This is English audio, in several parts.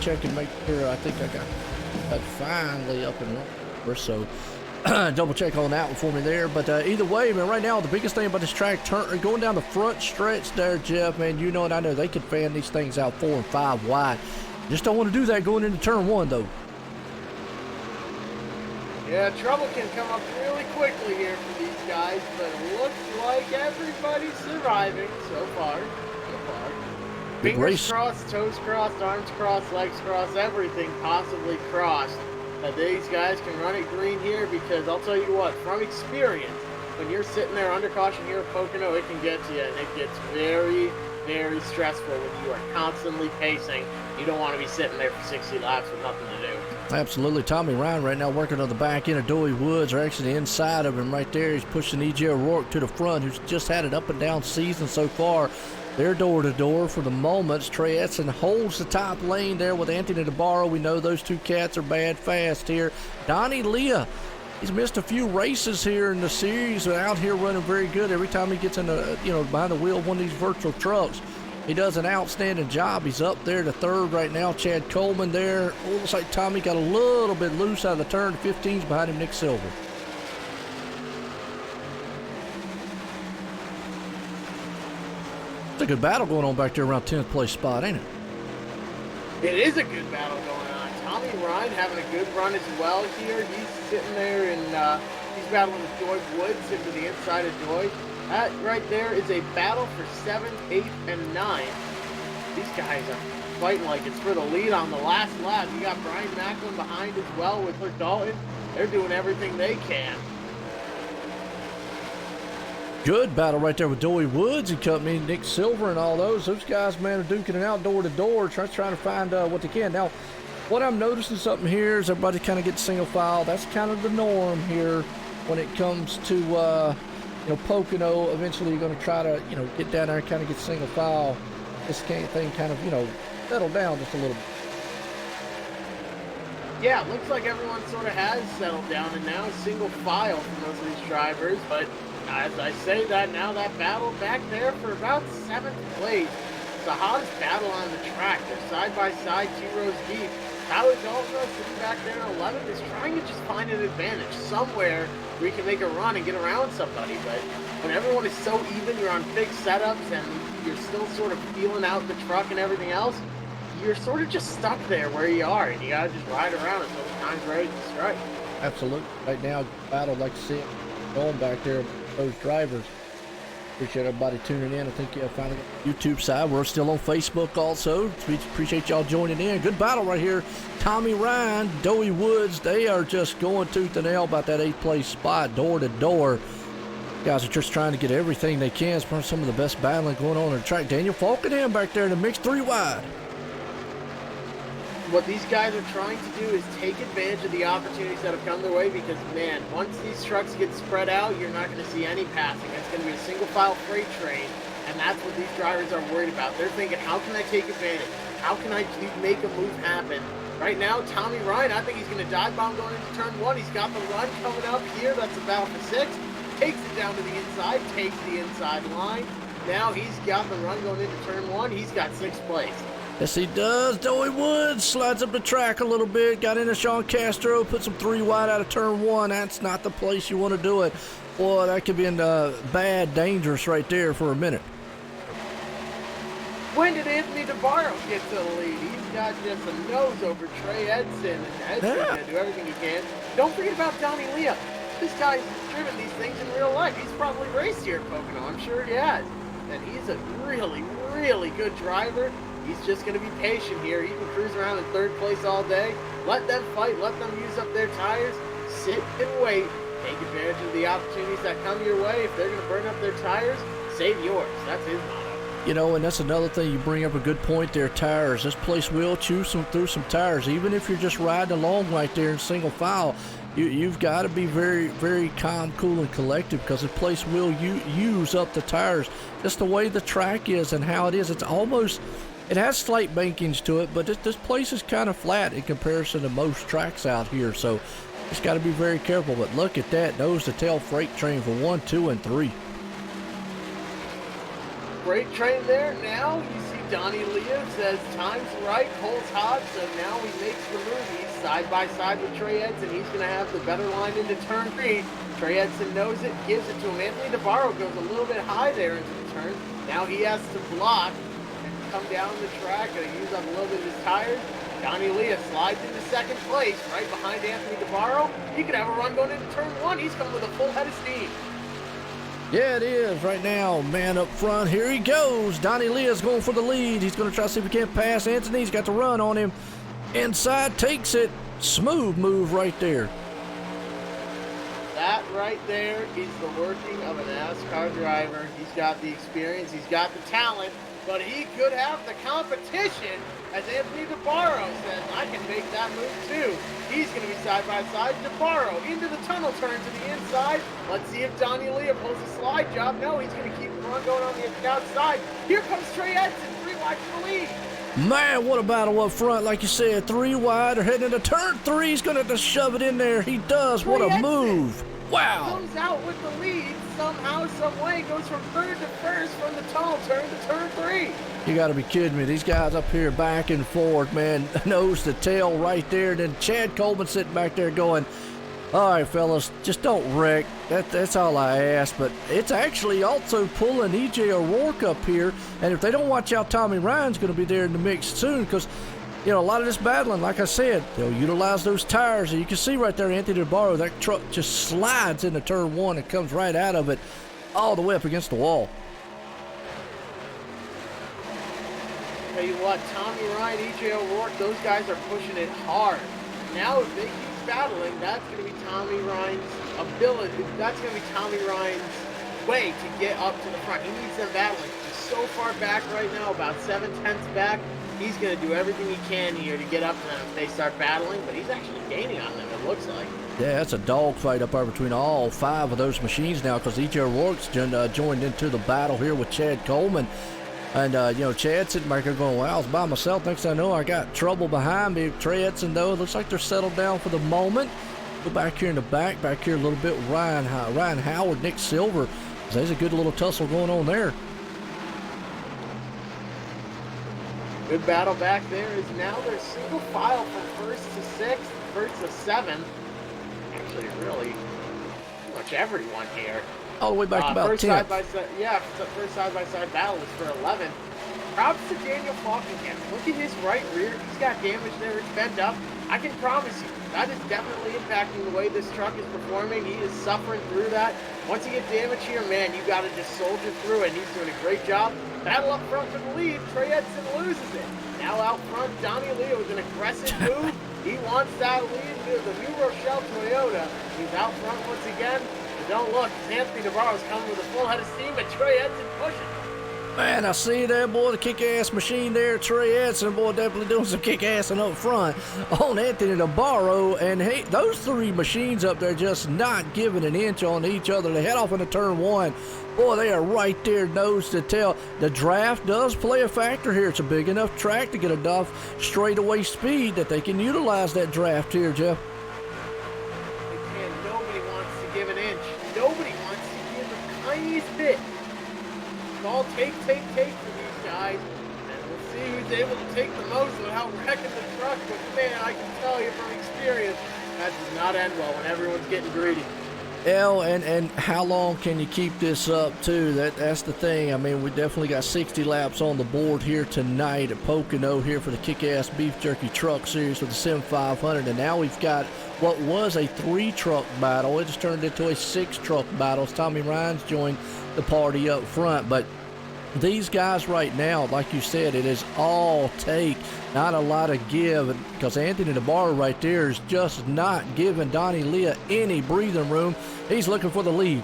check and make sure. I think I got that finally up and running. So double check on that one for me there. But either way, man, right now the biggest thing about this track, going down the front stretch there, Jeff, man, you know, and I know they can fan these things out 4 and 5 wide. Just don't want to do that going into turn 1 though. Yeah, trouble can come up really quickly here for these guys, but it looks like everybody's surviving so far. Big Fingers race. crossed, toes crossed, arms crossed, legs crossed, everything possibly crossed. That these guys can run it green here, because I'll tell you what, from experience, when you're sitting there under caution here at Pocono, it can get to you, and it gets very, very stressful when you are constantly pacing. You don't want to be sitting there for 60 laps with nothing to do. Absolutely. Tommy Ryan right now working on the back end of Doey Woods, or actually the inside of him right there. He's pushing E.J. O'Rourke to the front, who's just had an up and down season so far. They're door to door for the moment. Trey Edson holds the top lane there with Anthony DeBarro. We know those two cats are bad fast here. Donnie Leah, he's missed a few races here in the series, but out here running very good. Every time he gets in the, behind the wheel of one of these virtual trucks, he does an outstanding job. He's up there to third right now. Chad Coleman there. Oh, looks like Tommy got a little bit loose out of the turn. 15's behind him, Nick Silver. It's a good battle going on back there around 10th place spot, ain't it? It is a good battle going on. Tommy Ryan having a good run as well here. He's sitting there and he's battling with Doy Woods into the inside of Doy. That right there is a battle for 7th, 8th, and 9th. These guys are fighting like it's for the lead on the last lap. You got Brian Macklin behind as well with Rick Dalton. They're doing everything they can. Good battle right there with Doey Woods and Company, Nick Silver and all those. Those guys, man, are duking it out door to door, trying to find what they can. Now, what I'm noticing something here is everybody kind of gets single file. That's kind of the norm here when it comes to Pocono. Eventually you're going to try to, get down there and kind of get single file. This thing kind of, settle down just a little bit. Yeah, it looks like everyone sort of has settled down, and now single file for most of these drivers. But as I say that, now that battle back there for about 7th place. It's the hottest battle on the track. They're side by side, 2 rows deep. Tyler Dalton sitting back there in 11th is trying to just find an advantage somewhere where he can make a run and get around somebody. But when everyone is so even, you're on fixed setups and you're still sort of feeling out the truck and everything else, you're sort of just stuck there where you are, and you gotta just ride around until the time's ready to strike. Absolutely. Right now, battle, like to see it going back there, those drivers. Appreciate everybody tuning in. I think finally got the YouTube side. We're still on Facebook also. We appreciate y'all joining in. Good battle right here. Tommy Ryan, Doey Woods, they are just going tooth and nail about that 8th place spot, door to door. Guys are just trying to get everything they can. It's probably some of the best battling going on the track. Daniel Falkenham back there in the mix, 3 wide. What these guys are trying to do is take advantage of the opportunities that have come their way, because, man, once these trucks get spread out, you're not going to see any passing. It's going to be a single-file freight train, and that's what these drivers are worried about. They're thinking, how can I take advantage? How can I make a move happen? Right now, Tommy Ryan, I think he's going to dive bomb going into turn 1. He's got the run coming up here. That's a battle for 6. Takes it down to the inside, takes the inside line. Now he's got the run going into turn 1. He's got 6th place. Yes, he does. Doey Woods slides up the track a little bit. Got into Sean Castro, puts him 3 wide out of turn 1. That's not the place you want to do it. Boy, that could be in bad, dangerous right there for a minute. When did Anthony DeBarro get to the lead? He's got just a nose over Trey Edson, and Edson's going to do everything he can. Don't forget about Donnie Leah. This guy's driven these things in real life. He's probably raced here at Pocono. I'm sure he has. And he's a really, really good driver. He's just going to be patient here. He can cruise around in 3rd place all day. Let them fight. Let them use up their tires. Sit and wait. Take advantage of the opportunities that come your way. If they're going to burn up their tires, save yours. That's his motto. And that's another thing. You bring up a good point there, tires. This place will chew through some tires. Even if you're just riding along right there in single file, you've got to be very, very calm, cool, and collected, because the place will use up the tires. Just the way the track is and how it is. It's almost... It has slight bankings to it, but this place is kind of flat in comparison to most tracks out here, so just got to be very careful. But look at that nose-to-tail freight train for 1, 2, and 3. Freight train there. Now you see Donnie Leah says time's right, Cole's hot, so now he makes the move. He's side by side with Trey Edson. He's going to have the better line into turn 3. Trey Edson knows it, gives it to him. Anthony DeBarro goes a little bit high there into the turn. Now he has to block and come down the track and use up a little bit of his tires. Donnie Leah slides into second place right behind Anthony DeBarro. He could have a run going into turn 1. He's coming with a full head of steam. Yeah, it is right now. Man up front. Here he goes. Donnie Leah's going for the lead. He's going to try to see if he can't pass Anthony. He's got the run on him. Inside, takes it. Smooth move right there. That right there is the working of a NASCAR driver. He's got the experience. He's got the talent. But he could have the competition, as Anthony DeBarro says, I can make that move too. He's going to be side by side. DeBarro into the tunnel turn to the inside. Let's see if Donnie Leah pulls a slide job. No, he's going to keep the run going on the outside. Here comes Trey Edson, 3 wide for the lead. Man, what a battle up front. Like you said, 3 wide. They're heading into turn 3. He's going to have to shove it in there. He does. What a move. Wow. Comes out with the lead somehow, some way. Goes from third to first from the tunnel turn to turn 3. You got to be kidding me. These guys up here back and forth, man. Nose to tail right there. And then Chad Coleman sitting back there going, all right, fellas, just don't wreck. That's all I ask. But it's actually also pulling E.J. O'Rourke up here. And if they don't watch out, Tommy Ryan's going to be there in the mix soon because, you know, a lot of this battling, like I said, they'll utilize those tires. And you can see right there, Anthony DeBarro, that truck just slides into turn 1 and comes right out of it all the way up against the wall. Tell you what, Tommy Ryan, E.J. O'Rourke, those guys are pushing it hard. Now, if they keep battling, that's going to be Tommy Ryan's ability. That's going to be Tommy Ryan's way to get up to the front. He needs them battling. He's so far back right now, about 7/10 back. He's going to do everything he can here to get up to them if they start battling, but he's actually gaining on them, it looks like. Yeah, that's a dogfight up there between all 5 of those machines now because E.J. O'Rourke's joined into the battle here with Chad Coleman. And, you know, Chad's sitting back there going, well, I was by myself. Next thing I know, I got trouble behind me. Trey Edson, though, it looks like they're settled down for the moment. Go back here in the back here a little bit with Ryan Howard, Nick Silver. There's a good little tussle going on there. Good battle back there is now they're single file from 1st to 6th, 1st to 7th. Actually, really, pretty much everyone here. All the way back to about 10th. First side-by-side battle is for 11th. Props to Daniel Falkenham. Look at his right rear. He's got damage there. It's bent up. I can promise you, that is definitely impacting the way this truck is performing. He is suffering through that. Once you get damage here, man, you got to just soldier through it. He's doing a great job. Battle up front for the lead. Trey Edson loses it. Now out front, Donnie Leah with an aggressive move. He wants that lead to the New Rochelle Toyota. He's out front once again. But don't look, Anthony DeBarro's coming with a full head of steam, but Trey Edson pushing. Man, I see that, boy, the kick-ass machine there. Trey Edson, boy, definitely doing some kick-assing up front on Anthony DeBarro. And, hey, those 3 machines up there just not giving an inch on each other. They head off into turn 1. Boy, they are right there, nose to tail. The draft does play a factor here. It's a big enough track to get enough straightaway speed that they can utilize that draft here, Jeff. Again, nobody wants to give an inch. Nobody wants to give the tiniest bit. It's all take for these guys. And we'll see who's able to take the most without wrecking the truck. But, man, I can tell you from experience, that does not end well when everyone's getting greedy. And how long can you keep this up, too? That's the thing. I mean, we definitely got 60 laps on the board here tonight at Pocono here for the Kick-Ass Beef Jerky Truck Series with the Sim500. And now we've got what was a 3-truck battle. It just turned into a 6-truck battle as Tommy Ryan's joined the party up front. But these guys right now, like you said, it is all take, not a lot of give, because Anthony DeBarro right there is just not giving Donnie Leah any breathing room. He's looking for the lead.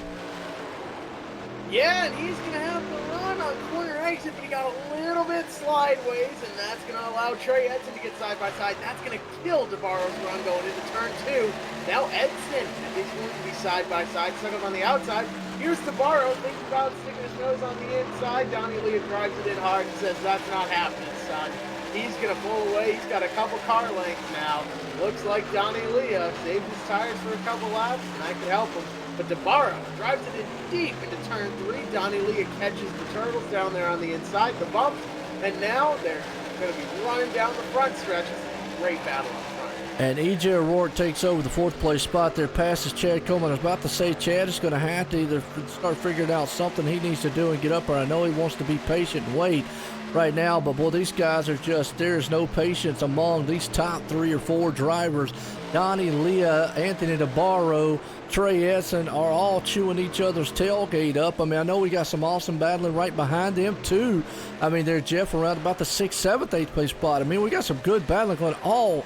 Yeah, and he's going to have to run on corner exit, but he got a little bit sideways, and that's going to allow Trey Edson to get side by side. That's going to kill DeBarro's run going into turn 2. Now Edson is going to be side by side, stuck up on the outside. Here's DeBarro thinking about sticking his nose on the inside. Donnie Leah drives it in hard and says, that's not happening, son. He's going to pull away. He's got a couple car lengths now. Looks like Donnie Leah saved his tires for a couple laps, and that could help him. But DeBarro drives it in deep into turn 3. Donnie Leah catches the turtles down there on the inside. The bumps, And now they're going to be running down the front stretch. It's a great battle up front. And E.J. O'Rourke takes over the fourth place spot there, passes Chad Coleman. I was about to say Chad is going to have to either start figuring out something he needs to do and get up there. I know he wants to be patient and wait right now, but boy, these guys are just, there's no patience among these top 3 or 4 drivers. Donnie Leah, Anthony DeBarro, Trey Edson are all chewing each other's tailgate up. I mean, I know we got some awesome battling right behind them too. I mean, they're Jeff around about the 6th, 7th, 8th place spot. I mean, we got some good battling going all.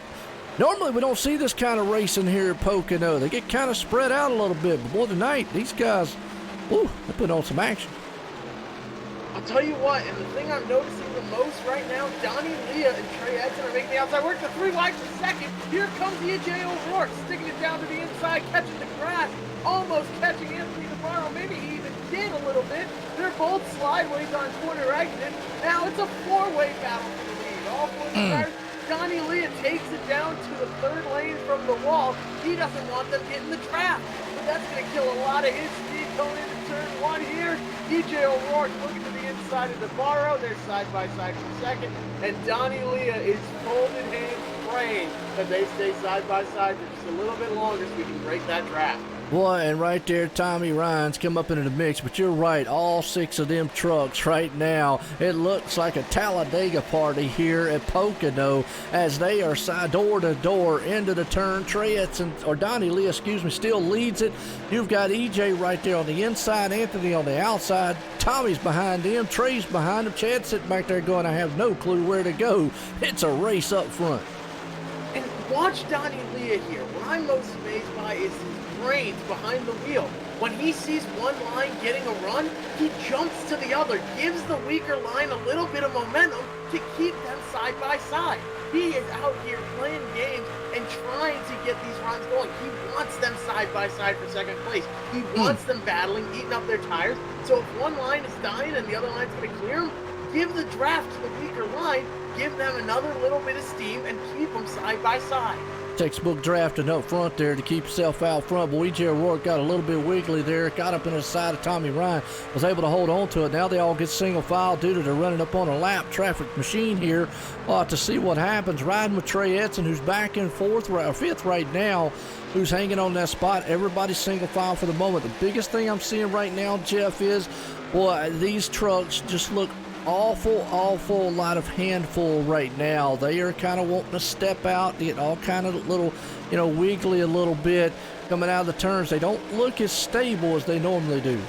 Normally, we don't see this kind of racing here at Pocono. They get kind of spread out a little bit. But boy, tonight, these guys, ooh, they put on some action. I'll tell you what, and the thing I'm noticing the most right now, Donnie Leah and Trey Edson are making the outside work. The 3 wide for second. Here comes E.J. O'Rourke, sticking it down to the inside, catching the grass, almost catching Anthony DeBarro. Maybe he even did a little bit. They're both slideways on corner exit. Now it's a 4-way battle for the lead. All 4 drivers. Donnie Leah takes it down to the 3rd lane from the wall. He doesn't want them getting the draft, but that's going to kill a lot of his speed going into turn 1 here. E.J. O'Rourke looking to the inside of DeBarro. They're side by side for second, and Donnie Leah is folded hands praying that they stay side by side for just a little bit longer so we can break that draft. Boy, and right there, Tommy Ryan's come up into the mix, but you're right, all 6 of them trucks right now, it looks like a Talladega party here at Pocono as they are side door to door into the turn. Trey Edson, or Donnie Lee, excuse me, still leads it. You've got EJ right there on the inside, Anthony on the outside, Tommy's behind him, Trey's behind him, Chad's sitting back there going, I have no clue where to go. It's a race up front. And watch Donnie Leah here. What I'm most amazed by is his brains behind the wheel. When he sees one line getting a run, he jumps to the other, gives the weaker line a little bit of momentum to keep them side by side. He is out here playing games and trying to get these runs going. He wants them side by side for second place. He wants them battling, eating up their tires. So if one line is dying and the other line's going to clear them, give the draft to the weaker line, give them another little bit of steam, and keep them side by side. Textbook drafting up front there to keep himself out front. Boy, E.J. O'Rourke got a little bit wiggly there, got up in the side of Tommy Ryan, was able to hold on to it. Now they all get single file due to they're running up on a lap traffic machine here. We'll have to see what happens. Riding with Trey Edson, who's back in 5th right now, who's hanging on that spot. Everybody's single file for the moment. The biggest thing I'm seeing right now, Jeff, is, boy, these trucks just look awful lot of handful right now. They are kind of wanting to step out, get all kind of little, wiggly a little bit coming out of the turns. They don't look as stable as they normally do.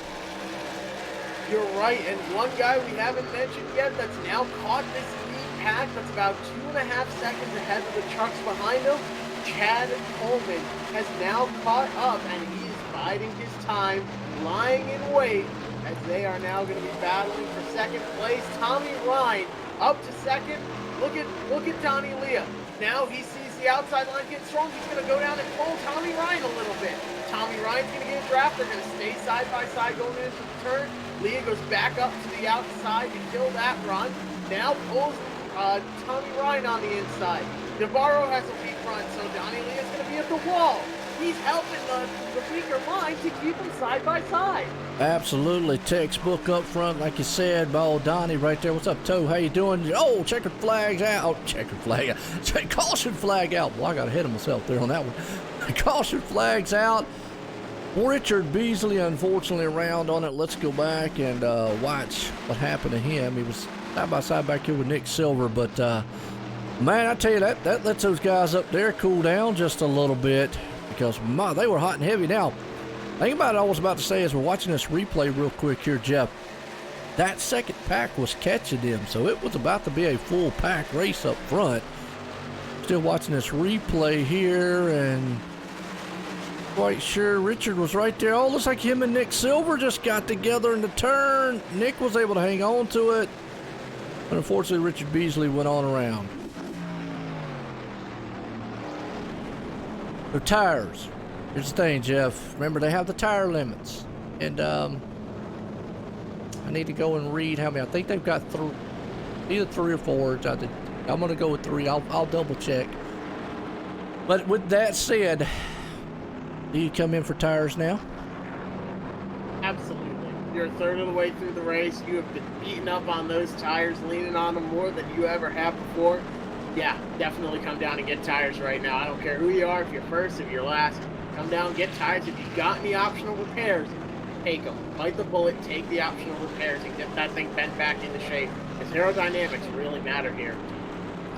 You're right, and one guy we haven't mentioned yet that's now caught this lead pack that's about 2.5 seconds ahead of the trucks behind him, Chad Coleman, has now caught up, and he is biding his time, lying in wait, as they are now going to be battling for second place. Tommy Ryan up to second. Look at Donnie Leah. Now he sees the outside line get strong. He's going to go down and pull Tommy Ryan a little bit. Tommy Ryan's going to get a draft. They're going to stay side by side going into the turn. Leah goes back up to the outside to kill that run. Now pulls Tommy Ryan on the inside. DeBarro has a weak run, so Donnie Leah's going to be at the wall. He's helping the weaker line to keep them side by side. Absolutely. Textbook up front, like you said, by old Donnie right there. What's up, Toe? How you doing? Oh, checkered flag's out. Oh, checkered flag. Caution flag out. Well, I got ahead of myself there on that one. Caution flag's out. Richard Beasley, unfortunately, around on it. Let's go back and watch what happened to him. He was side by side back here with Nick Silver, but man, I tell you, that lets those guys up there cool down just a little bit. Because, they were hot and heavy. Now, think about it, I was about to say as we're watching this replay real quick here, Jeff, that second pack was catching them, so it was about to be a full pack race up front. Still watching this replay here, and quite sure Richard was right there. Oh, looks like him and Nick Silver just got together in the turn. Nick was able to hang on to it, but unfortunately Richard Beasley went on around. Their tires. Here's the thing, Jeff. Remember, they have the tire limits. And I need to go and read how many. I think they've got either 3 or 4. I'm going to go with 3. I'll double check. But with that said, do you come in for tires now? Absolutely. You're a third of the way through the race. You have been beating up on those tires, leaning on them more than you ever have before. Yeah, definitely come down and get tires right now. I don't care who you are, if you're first, if you're last. Come down, get tires. If you've got any optional repairs, take them. Bite the bullet, take the optional repairs, and get that thing bent back into shape. Because aerodynamics really matter here.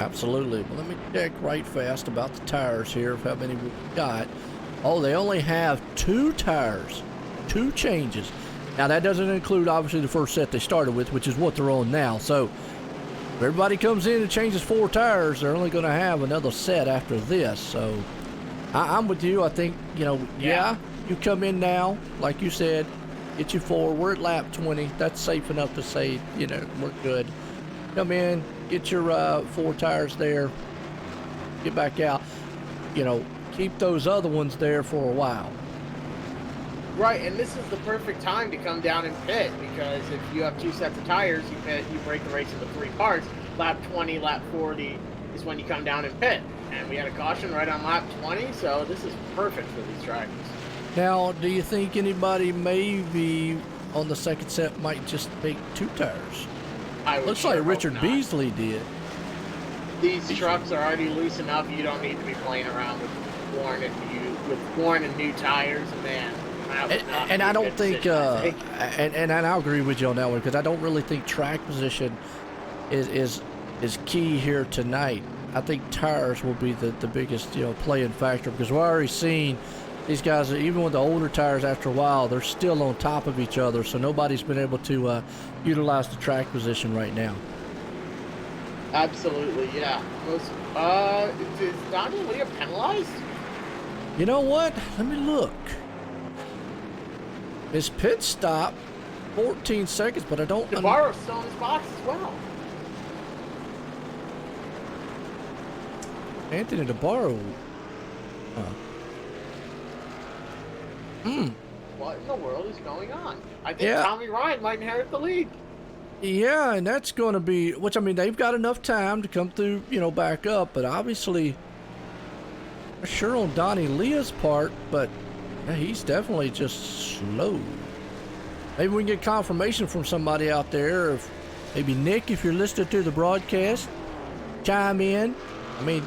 Absolutely. Well, let me check right fast about the tires here of how many we've got. Oh, they only have 2 tires, 2 changes. Now, that doesn't include, obviously, the first set they started with, which is what they're on now. So, if everybody comes in and changes 4 tires, they're only going to have another set after this. So, I'm with you. I think, you know, yeah, you come in now, like you said, get you 4. We're at lap 20. That's safe enough to say, you know, we're good. Come in, get your 4 tires there, get back out. You know, keep those other ones there for a while. Right, and this is the perfect time to come down and pit, because if you have 2 sets of tires, you break the race into 3 parts. Lap 20, lap 40 is when you come down and pit. And we had a caution right on lap 20, so this is perfect for these drivers. Now, do you think anybody maybe on the second set might just take 2 tires? Looks like Richard Beasley did. These trucks are already loose enough. You don't need to be playing around with worn and new tires, man. And I don't think, and I'll agree with you on that one, because I don't really think track position is key here tonight. I think tires will be the biggest, you know, playing factor, because we're already seeing these guys, even with the older tires, after a while, they're still on top of each other, so nobody's been able to utilize the track position right now. Absolutely, yeah. Is Donnie Leah penalized? You know what? Let me look. His pit stop, 14 seconds, but I don't... Navarro's still in his box as well. Anthony Navarro. What in the world is going on? I think Tommy Ryan might inherit the lead. Yeah, and that's going to be... Which, I mean, they've got enough time to come through, you know, back up, but obviously... Sure on Donnie Leah's part, but... Yeah, he's definitely just slow. Maybe we can get confirmation from somebody out there. If maybe Nick, if you're listening to the broadcast, chime in. I mean,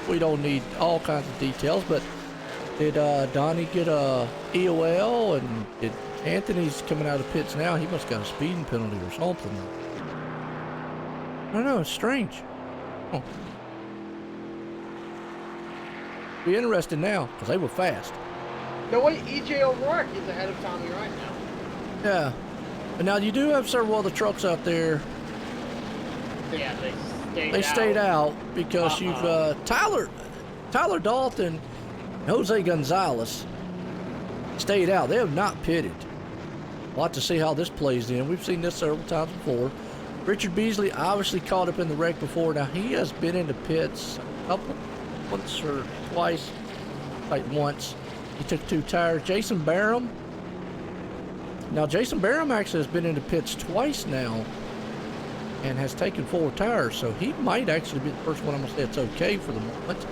we don't need all kinds of details, but did Donnie get a EOL? And did Anthony's coming out of pits now? He must have got a speeding penalty or something. I don't know. It's strange. Oh. Be interested now, because they were fast. No, wait, EJ O'Rourke is ahead of Tommy right now. Yeah. But now you do have several other trucks out there. Yeah, they stayed out because you've Tyler Dalton, Jose Gonzalez stayed out. They have not pitted. We'll have to see how this plays in. We've seen this several times before. Richard Beasley obviously caught up in the wreck before. Now he has been into pits a couple, once or twice, like once. He took 2 tires. Jason Barham. Now, Jason Barham actually has been into pits twice now and has taken 4 tires, so he might actually be the first one I'm going to say it's okay for the moment.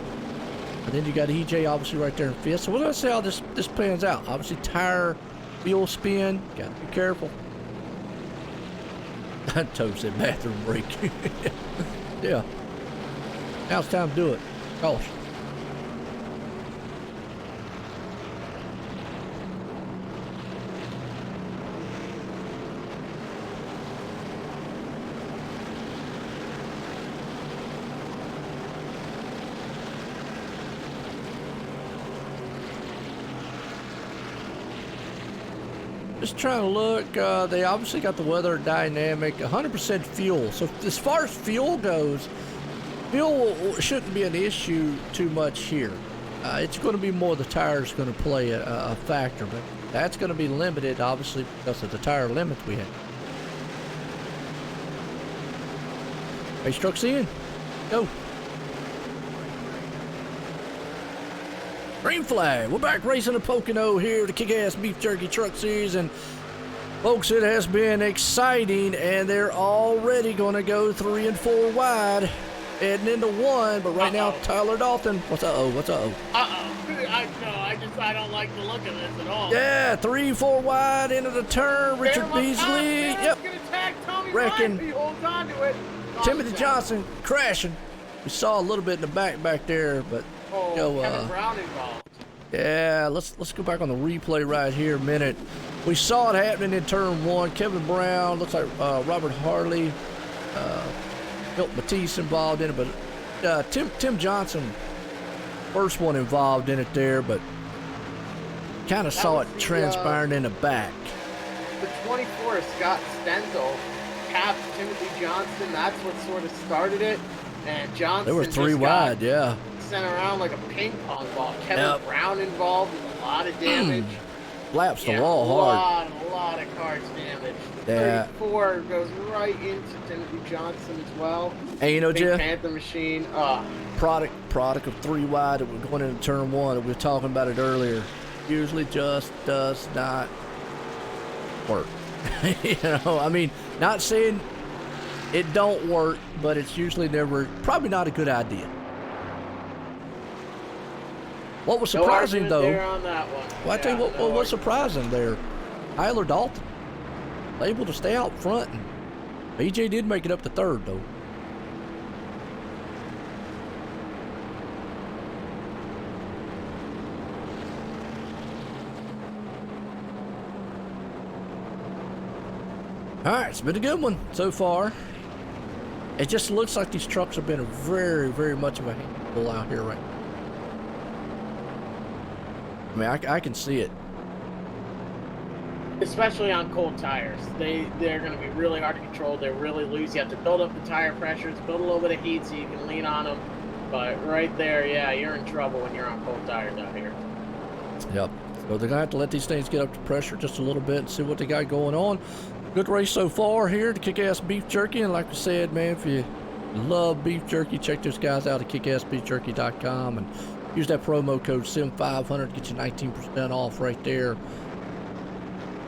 And then you got EJ obviously right there in 5th. So we're going to see how this pans out. Obviously, tire, wheel spin. Got to be careful. Toad said bathroom break. Yeah. Now it's time to do it. Caution. Just trying to look, they obviously got the weather dynamic, 100% fuel. So as far as fuel goes, fuel shouldn't be an issue too much here. It's going to be more the tires going to play a factor, but that's going to be limited, obviously, because of the tire limits we have. Race trucks in. Go. Green flag. We're back racing the Pocono here, the Kickass Beef Jerky Truck Series, and folks, it has been exciting, and they're already going to go 3 and 4 wide, heading into 1. But right now, Tyler Dalton. What's uh-oh? What's uh-oh? I don't like the look of this at all. Yeah, 3-4 wide into the turn. Richard Beasley. Yep. Wrecking. He holds on to it. Timothy Johnson crashing. We saw a little bit in the back there, but Kevin Brown involved. Yeah, let's go back on the replay right here a minute. We saw it happening in turn 1. Kevin Brown, looks like Robert Harley, Milt Matisse involved in it, but Tim Johnson, first one involved in it there, but kind of saw it transpiring in the back. The 24, Scott Stenzel, capped Timothy Johnson. That's what sort of started it. And Johnson, they were 3 wide, yeah. Sent around like a ping pong ball. Kevin Brown involved with a lot of damage. Laps the wall hard. A lot of cars damaged. Yeah. 34 goes right into Timothy Johnson as well. And you know, Jeff, Panther machine. Product of 3 wide that we're going into turn 1. We were talking about it earlier. Usually just does not work. You know, I mean, not saying it don't work, but it's usually probably not a good idea. What was surprising though, on that one. Well, I tell you what was surprising there, Tyler Dalton able to stay out front, and BJ did make it up to 3rd though. All right, it's been a good one so far. It just looks like these trucks have been very, very much of a handful out here right now. I mean, I can see it. Especially on cold tires. They're going to be really hard to control. They're really loose. You have to build up the tire pressures, build a little bit of heat so you can lean on them. But right there, yeah, you're in trouble when you're on cold tires out here. Yep. So they're going to have to let these things get up to pressure just a little bit and see what they got going on. Good race so far here, the Kickass Beef Jerky. And like we said, man, if you love beef jerky, check those guys out at kickassbeefjerky.com and use that promo code Sim500, get you 19% off right there.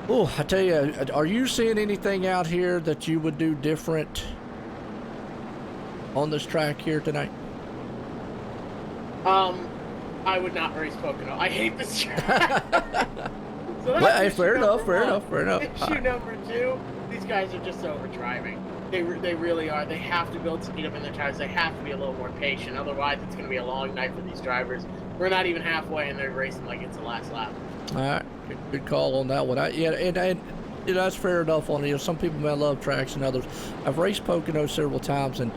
Oh, I tell you, are you seeing anything out here that you would do different on this track here tonight? I would not race Pocono. I hate this track. So well, hey, fair enough. Issue number 2, these guys are just over driving. They really are. They have to build speed up in their tires. They have to be a little more patient. Otherwise, it's going to be a long night for these drivers. We're not even halfway, and they're racing like it's the last lap. All right, good call on that one. And that's fair enough on it. Some people may love tracks and others. I've raced Pocono several times, and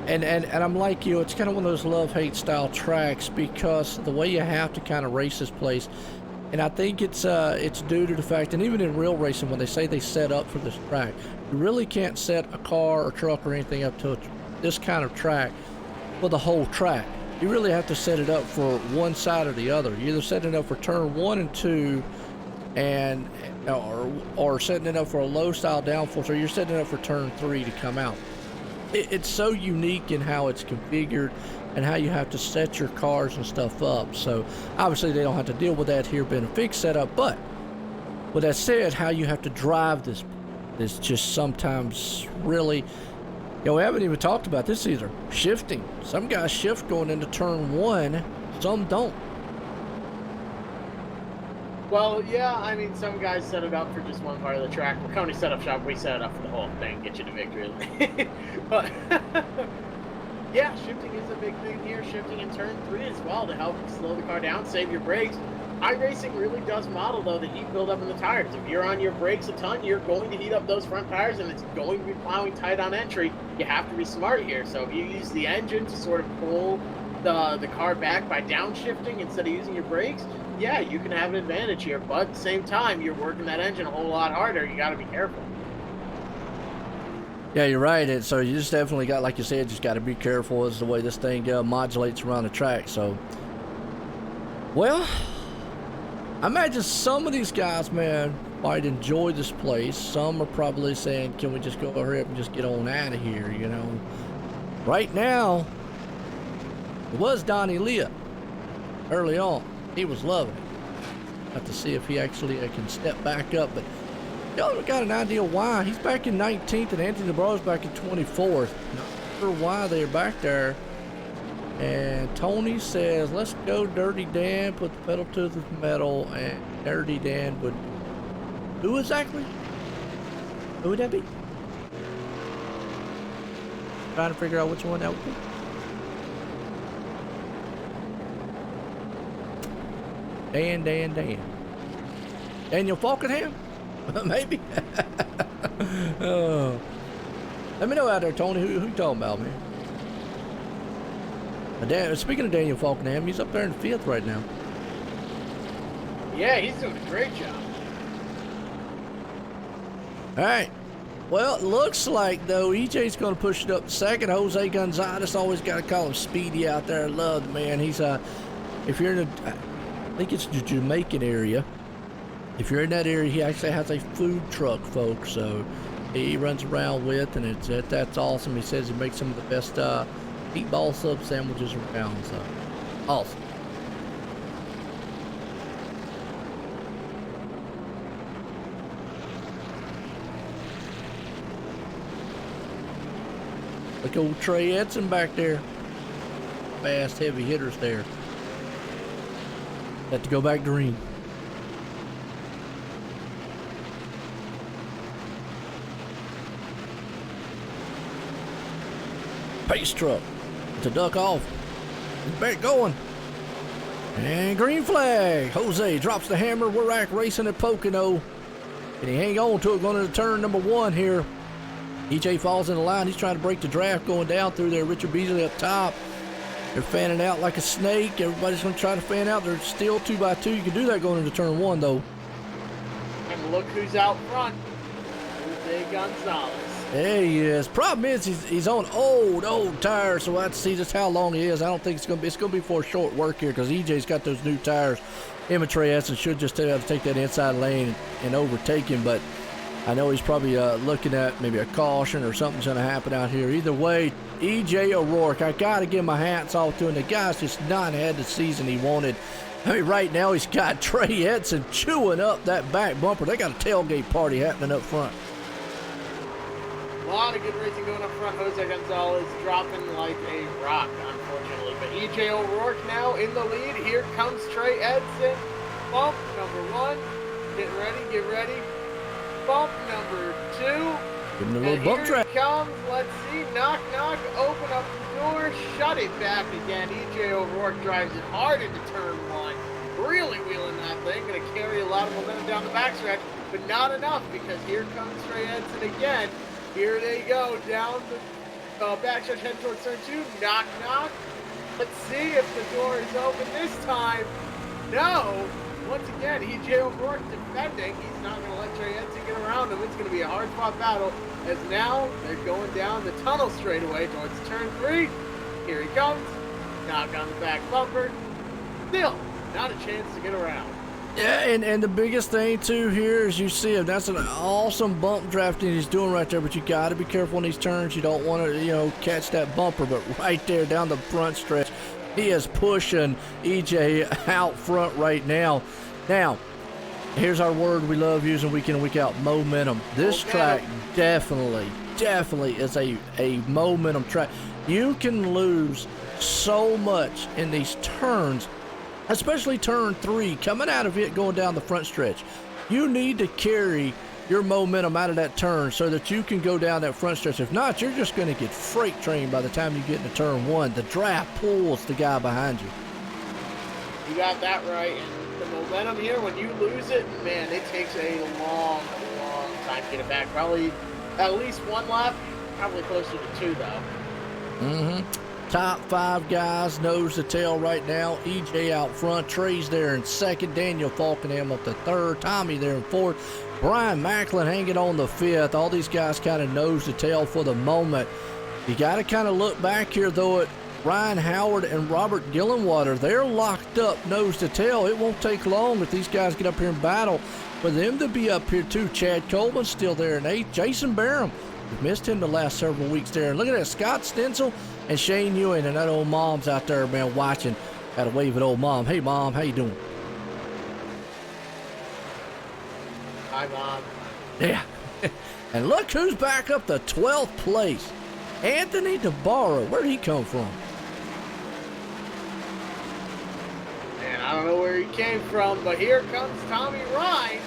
I'm like you. It's kind of one of those love-hate style tracks because the way you have to kind of race this place. And I think it's due to the fact, and even in real racing, when they say they set up for this track, you really can't set a car or truck or anything up to this kind of track for the whole track. You really have to set it up for one side or the other. You either set it up for turn 1 and 2, or setting it up for a low style downforce, or you're setting it up for turn 3 to come out. It's so unique in how it's configured and how you have to set your cars and stuff up. So obviously they don't have to deal with that here being a fixed setup, but with that said, how you have to drive this is just sometimes really, we haven't even talked about this either. Shifting. Some guys shift going into turn 1, some don't. Well, yeah, I mean, some guys set it up for just one part of the track. We're Coney Setup Shop, we set it up for the whole thing, get you to victory. But yeah, shifting is a big thing here. Shifting in turn 3 as well to help slow the car down, save your brakes. iRacing really does model, though, the heat buildup in the tires. If you're on your brakes a ton, you're going to heat up those front tires, and it's going to be plowing tight on entry. You have to be smart here. So if you use the engine to sort of pull the car back by downshifting instead of using your brakes, yeah, you can have an advantage here. But at the same time, you're working that engine a whole lot harder. You got to be careful. Yeah, you're right. And so you just definitely got, like you said, just got to be careful as the way this thing modulates around the track. So, well, I imagine some of these guys, man, might enjoy this place. Some are probably saying, can we just go hurry up and just get on out of here, you know? Right now, it was Donnie Leah early on. He was loving it. Have to see if he actually can step back up, but y'all got an idea why. He's back in 19th and Anthony DeBro's back in 24th. Not sure why they're back there. And Tony says, let's go Dirty Dan, put the pedal to the metal, and Dirty Dan would... Who exactly? Who would that be? Trying to figure out which one that would be. Dan. Daniel Falkenham? Maybe. Oh. Let me know out there, Tony. Who you talking about, man? Speaking of Daniel Falkenham, he's up there in 5th right now. Yeah, he's doing a great job. All right. Well, it looks like, though, EJ's going to push it up to 2nd. Jose Gonzalez, always got to call him Speedy out there. I love the man. He's, if you're in I think it's the Jamaican area. If you're in that area, he actually has a food truck, folks. So he runs around with, and that's awesome. He says he makes some of the best meatball sub sandwiches around. So awesome. Look, old Trey Edson back there. Fast, heavy hitters there. Have to go back green. Pace truck. To duck off. It's back going. And green flag. Jose drops the hammer. We're iRacing at Pocono. And he hang on to it going into turn number 1 here. EJ falls in the line. He's trying to break the draft going down through there. Richard Beasley up top. They're fanning out like a snake. Everybody's going to try to fan out. They're still 2x2. You can do that going into turn 1, though. And look who's out front. Jose Gonzalez. There he is. Problem is he's on old tires, so we'll have to see just how long he is. I don't think it's going to be for a short work here because EJ's got those new tires. Him and Trey Edson should just have to take that inside lane and overtake him, but I know he's probably looking at maybe a caution or something's going to happen out here. Either way, EJ O'Rourke, I got to give my hats off to him. The guy's just not had the season he wanted. I mean, right now he's got Trey Edson chewing up that back bumper. They got a tailgate party happening up front. A lot of good racing going up front. Jose Gonzalez dropping like a rock, unfortunately. But EJ O'Rourke now in the lead. Here comes Trey Edson. Bump number 1. Get ready. Bump number 2. Give him a little bump track. Here he comes. Let's see. Knock. Open up the door. Shut it back again. EJ O'Rourke drives it hard into turn 1. Really wheeling that thing. Going to carry a lot of momentum down the backstretch, but not enough because here comes Trey Edson again. Here they go down the backstretch heading towards turn 2. Knock. Let's see if the door is open this time. No. Once again, EJ O'Rourke defending. He's not going to let Trey Edson get around him. It's going to be a hard-fought battle as now they're going down the tunnel straightaway towards turn 3. Here he comes. Knock on the back bumper. Still not a chance to get around. Yeah, and the biggest thing, too, here is you see him. That's an awesome bump drafting he's doing right there, but you got to be careful on these turns. You don't want to, catch that bumper, but right there down the front stretch, he is pushing EJ out front right now. Now, here's our word we love using week in and week out, momentum. This track definitely is a momentum track. You can lose so much in these turns, especially turn 3, coming out of it, going down the front stretch. You need to carry your momentum out of that turn so that you can go down that front stretch. If not, you're just going to get freight trained by the time you get into turn 1. The draft pulls the guy behind you. You got that right. And the momentum here, when you lose it, man, it takes a long time to get it back. Probably at least 1 lap, probably closer to 2, though. Top 5 guys, nose to tail right now. EJ out front. Trey's there in 2nd. Daniel Falkenham up to 3rd. Tommy there in 4th. Brian Macklin hanging on the 5th. All these guys kind of nose to tail for the moment. You got to kind of look back here, though, at Ryan Howard and Robert Gillenwater. They're locked up nose to tail. It won't take long if these guys get up here and battle for them to be up here, too. Chad Coleman's still there in 8th. Jason Barham. We've missed him the last several weeks there. And look at that, Scott Stencil and Shane Ewing, and that old mom's out there, man, watching. Got to wave at old mom. Hey, Mom, how you doing? Hi, Mom. Yeah. And look who's back up to 12th place. Anthony DeBarra. Where'd he come from? don't know where he came from, but here comes Tommy Ryan.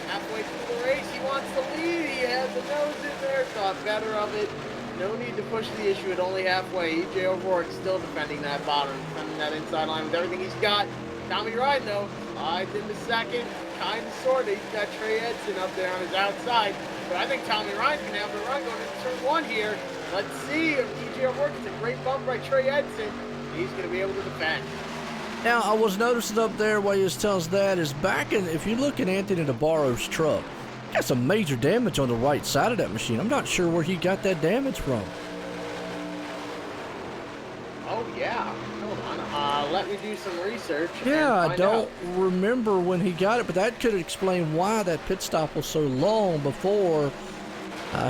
Halfway through the race, he wants the lead. He has the nose in there, thought better of it. No need to push the issue at only halfway. EJ O'Rourke still defending that bottom, defending that inside line with everything he's got. Tommy Ryan, though, slides into second, kind of, sort of. He's got Trey Edson up there on his outside. But I think Tommy Ryan's going to have the run going into turn one here. Let's see if EJ O'Rourke gets a great bump by Trey Edson. He's going to be able to defend. Now, I was noticing up there while you was telling us that is back in, if you look at Anthony DeBarro's truck, he got some major damage on the right side of that machine. I'm not sure where he got that damage from. Oh, yeah. Hold on. Let me do some research. Yeah, I don't remember when he got it, but that could explain why that pit stop was so long before.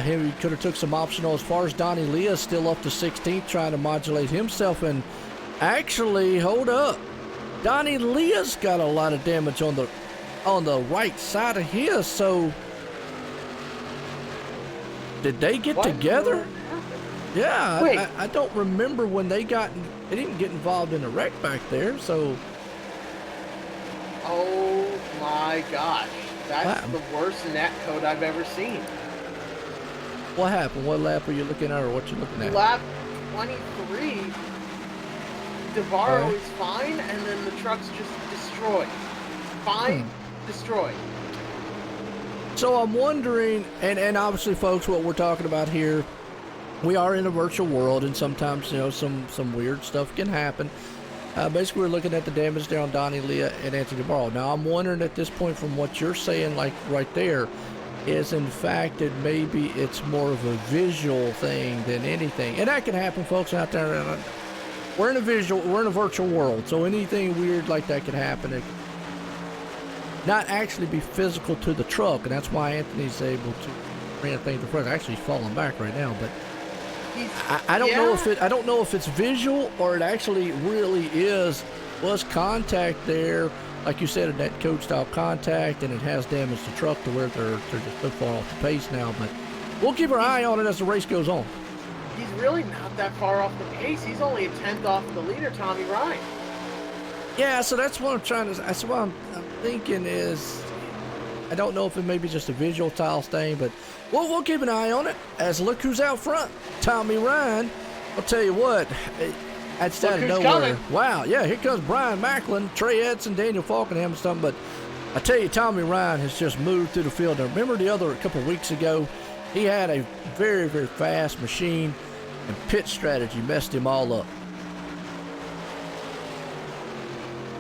He could have took some optional. As far as Donnie Leah's still up to 16th trying to modulate himself. And actually, hold up. Donnie Leah's got a lot of damage on the right side of his, so did they get together? Yeah, I don't remember when they didn't get involved in a wreck back there, so. Oh my gosh, that's the worst net code I've ever seen. What happened? What lap are you looking at, or what you looking at? Lap 23, DeBarro is fine, and then the truck's just destroyed. Fine, destroyed. So I'm wondering, and obviously, folks, what we're talking about here, we are in a virtual world, and sometimes, you know, some weird stuff can happen. Basically, we're looking at the damage there on Donnie Leah and Anthony DeBarro. Now, I'm wondering at this point, from what you're saying, like right there, is in fact that maybe it's more of a visual thing than anything. And that can happen, folks, out there. We're in a virtual world, so anything weird like that can happen. It not actually be physical to the truck, and that's why Anthony's able to bring things to front. Actually, he's falling back right now, but I don't know if it's visual or it actually really was contact there, like you said, a net code style contact, and it has damaged the truck to where they're just so far off the pace now. But we'll keep our eye on it as the race goes on. He's really not that far off the pace. He's only a 10th off the leader, Tommy Ryan. Yeah, so that's what I'm trying to. That's what I'm thinking is. I don't know if it may be just a visual tile thing, but we'll keep an eye on it. As look who's out front, Tommy Ryan. I'll tell you what, that's out of nowhere. Coming. Wow, yeah, here comes Brian Macklin, Trey Edson, Daniel Falkenham, and something. But I tell you, Tommy Ryan has just moved through the field. Now, remember a couple of weeks ago, he had a very, very fast machine, and pit strategy messed him all up.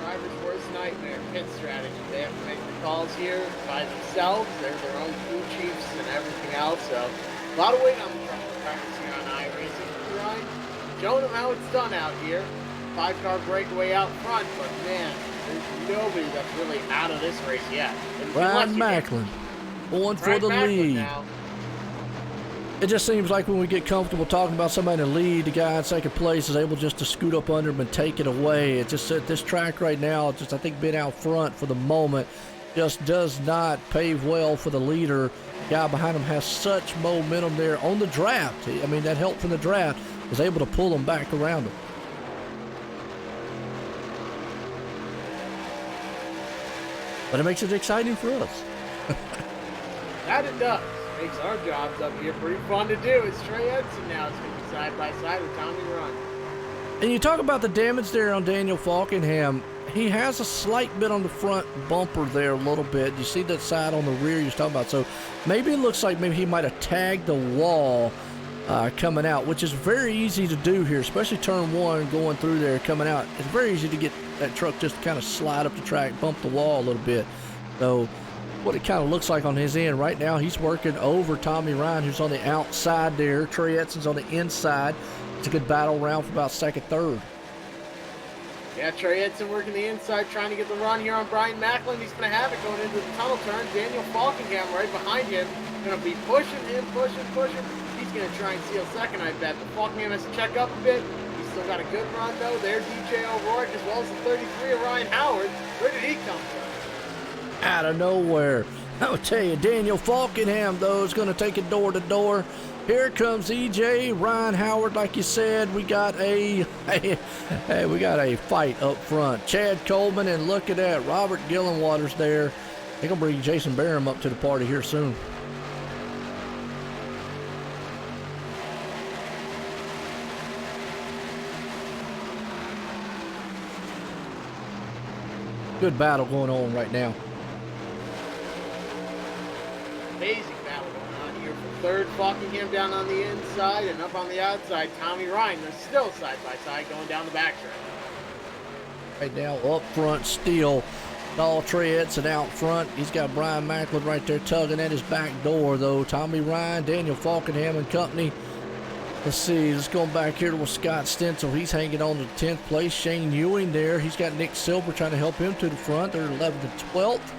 Driver's worst nightmare, pit strategy. They have to make the calls here by themselves. They're their own crew chiefs and everything else. So a lot of weight on the truck practice here on iRacing. Ryan, showing them how it's done out here. 5-car breakaway out front, but man, there's nobody that's really out of this race yet. Brian Macklin going for the lead. Now. It just seems like when we get comfortable talking about somebody in the lead, the guy in second place is able just to scoot up under him and take it away. It just at this track right now, just I think being out front for the moment just does not pave well for the leader. The guy behind him has such momentum there on the draft. I mean, that help from the draft is able to pull him back around him. But it makes it exciting for us. That it does. Makes our jobs up here pretty fun to do. It's Trey Edson now. It's going to be side by side with Tommy Ryan. And you talk about the damage there on Daniel Falkenham. He has a slight bit on the front bumper there a little bit. You see that side on the rear you're talking about. So maybe it looks like maybe he might have tagged the wall coming out, which is very easy to do here, especially turn one going through there coming out. It's very easy to get that truck just to kind of slide up the track, bump the wall a little bit. So what it kind of looks like on his end right now, he's working over Tommy Ryan, who's on the outside there. Trey Edson's on the inside. It's a good battle round for about second, third. Yeah, Trey Edson working the inside, trying to get the run here on Brian Macklin. He's going to have it going into the tunnel turn. Daniel Falkenham right behind him. Going to be pushing him, pushing. He's going to try and steal second, I bet. But Falkenham has to check up a bit. He's still got a good run, though. There's EJ O'Rourke as well as the 33 of Ryan Howard. Where did he come from? Out of nowhere. I'll tell you, Daniel Falkenham, though, is going to take it door to door. Here comes EJ, Ryan Howard, like you said. We got a fight up front. Chad Coleman, and look at that, Robert Gillenwater's there. They're gonna bring Jason Barham up to the party here soon. Good battle going on right now. Amazing battle going on here for third. Buckingham down on the inside, and up on the outside, Tommy Ryan. They're still side by side going down the backstretch. Right now, up front still, Dahl Trey Edson out front. He's got Brian Macklin right there tugging at his back door, though. Tommy Ryan, Daniel Falkenham and company. Let's see, let's go back here to Scott Stencil. He's hanging on to 10th place. Shane Ewing there. He's got Nick Silver trying to help him to the front. They're 11th and 12th.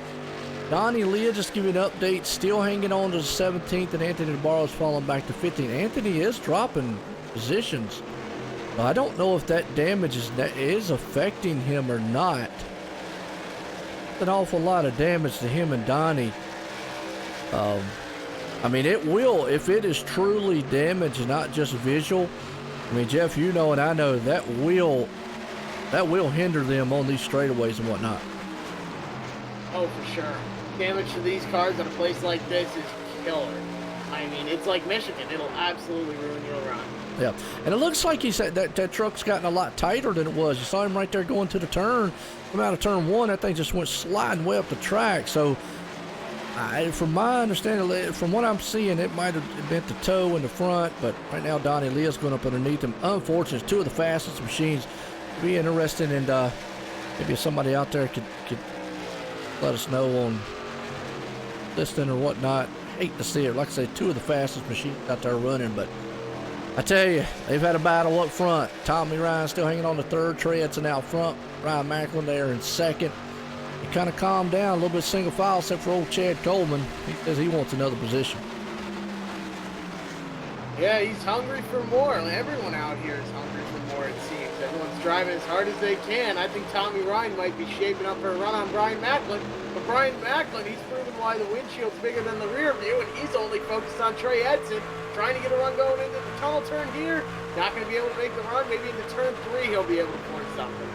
Donnie Leah, just give you an update, still hanging on to the 17th, and Anthony Navarro's falling back to 15th. Anthony is dropping positions. I don't know if that damage is affecting him or not. An awful lot of damage to him and Donnie. I mean, it will, if it is truly damage, not just visual. I mean, Jeff, you know and I know that will hinder them on these straightaways and whatnot. Oh, for sure. Damage to these cars at a place like this is killer. I mean, it's like Michigan. It'll absolutely ruin your run. Yeah, and it looks like he said that truck's gotten a lot tighter than it was. You saw him right there going to the turn. Come out of turn one, that thing just went sliding way up the track. So, from my understanding, from what I'm seeing, it might have bent the toe in the front, but right now Donnie Leah's going up underneath him. Unfortunately, it's two of the fastest machines. It'd be interesting, and maybe if somebody out there could let us know on listening or whatnot. Hate to see it. Like I say, two of the fastest machines out there running, but I tell you, they've had a battle up front. Tommy Ryan still hanging on to third. Trey Edson out front. Ryan Macklin there in second. It kind of calmed down a little bit single file, except for old Chad Coleman. He says he wants another position. Yeah, he's hungry for more. Everyone out here is hungry for more, it seems. Everyone's driving as hard as they can. I think Tommy Ryan might be shaping up for a run on Brian Macklin. But Brian Macklin, he's proven why the windshield's bigger than the rear view, and he's only focused on Trey Edson, trying to get a run going into the tunnel turn here. Not going to be able to make the run. Maybe into turn 3 he'll be able to point something.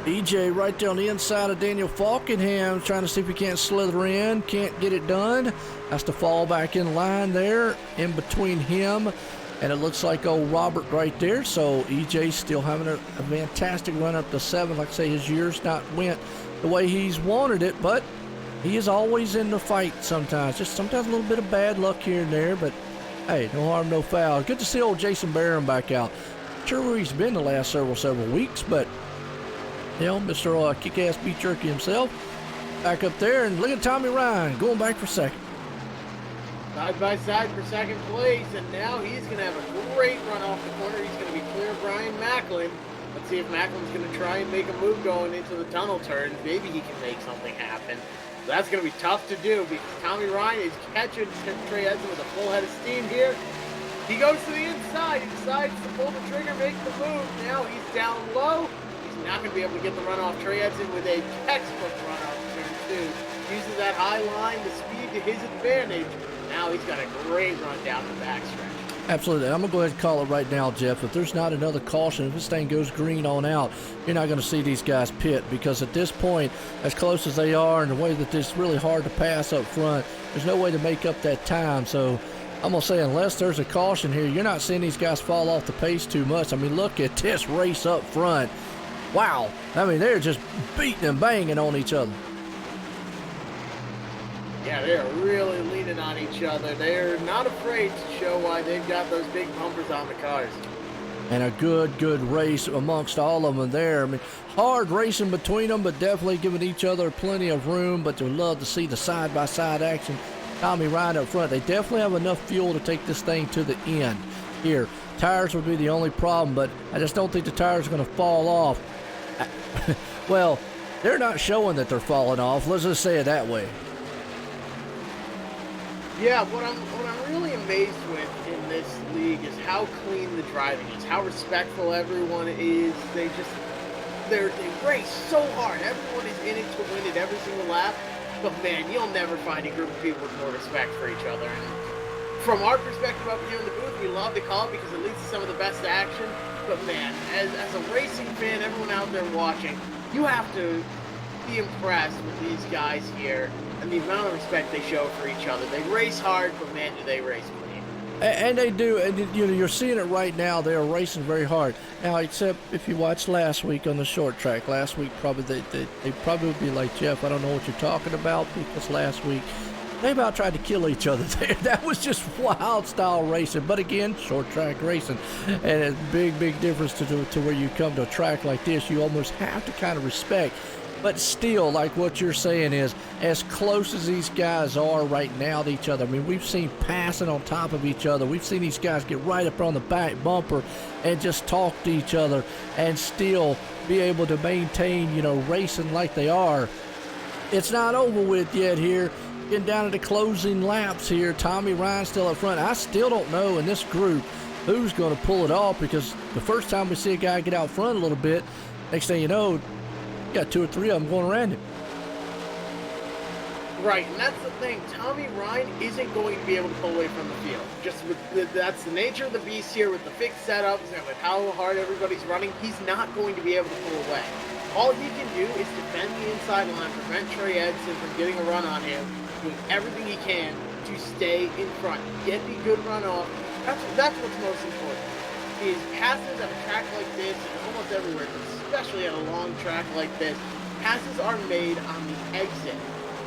EJ right there on the inside of Daniel Falkenham, trying to see if he can't slither in. Can't get it done. Has to fall back in line there, in between him and it looks like old Robert right there. So EJ's still having a fantastic run up to 7. Like I say, his year's not went the way he's wanted it, but he is always in the fight sometimes. Just sometimes a little bit of bad luck here and there, but hey, no harm, no foul. Good to see old Jason Barham back out. Not sure where he's been the last several weeks, but you know, Mr. Kickass Beef Jerky himself back up there. And look at Tommy Ryan going back for second. Side by side for second place, and now he's going to have a great run off the corner. He's going to be clear of Brian Macklin. Let's see if Macklin's going to try and make a move going into the tunnel turn. Maybe he can make something happen. That's going to be tough to do because Tommy Ryan is catching Trey Edson with a full head of steam here. He goes to the inside. He decides to pull the trigger, make the move. Now he's down low. He's not going to be able to get the run off Trey Edson with a textbook run off turn 2. Uses that high line, the speed to his advantage. Now he's got a great run down the backstretch. Absolutely. I'm going to go ahead and call it right now, Jeff. If there's not another caution, if this thing goes green on out, you're not going to see these guys pit, because at this point, as close as they are and the way that it's really hard to pass up front, there's no way to make up that time. So I'm going to say, unless there's a caution here, you're not seeing these guys fall off the pace too much. I mean, look at this race up front. Wow. I mean, they're just beating and banging on each other. Yeah, they're really leaning on each other. They're not afraid to show why they've got those big bumpers on the cars. And a good race amongst all of them there. I mean, hard racing between them, but definitely giving each other plenty of room. But to love to see the side-by-side action. Tommy Ryan up front. They definitely have enough fuel to take this thing to the end here. Tires would be the only problem, but I just don't think the tires are going to fall off. Well, they're not showing that they're falling off. Let's just say it that way. Yeah, what I'm really amazed with in this league is how clean the driving is, how respectful everyone is. They race so hard. Everyone is in it to win it every single lap. But man, you'll never find a group of people with more respect for each other. And from our perspective up here in the booth, we love to call it because it leads to some of the best action. But man, as a racing fan, everyone out there watching, you have to be impressed with these guys here and the amount of respect they show for each other. They race hard, but man, do they race clean. And they do, and you know, you're seeing it right now. They are racing very hard now. Except if you watched last week on the short track, last week probably they probably would be like, Jeff, I don't know what you're talking about, because last week they about tried to kill each other there. That was just wild style racing. But again, short track racing, and a big difference to where you come to a track like this. You almost have to kind of respect. But still, like what you're saying is, as close as these guys are right now to each other, I mean, we've seen passing on top of each other. We've seen these guys get right up on the back bumper and just talk to each other and still be able to maintain, you know, racing like they are. It's not over with yet here. Getting down to the closing laps here. Tommy Ryan still up front. I still don't know in this group who's going to pull it off, because the first time we see a guy get out front a little bit, next thing you know, got 2 or 3 of them going around him. Right, and that's the thing. Tommy Ryan isn't going to be able to pull away from the field. Just with that's the nature of the beast here, with the fixed setups and with how hard everybody's running. He's not going to be able to pull away. All he can do is defend the inside line, prevent Trey Edson from getting a run on him, doing everything he can to stay in front, get the good run off. That's what's most important. Is passes at a track like this, and almost everywhere, but especially at a long track like this, passes are made on the exit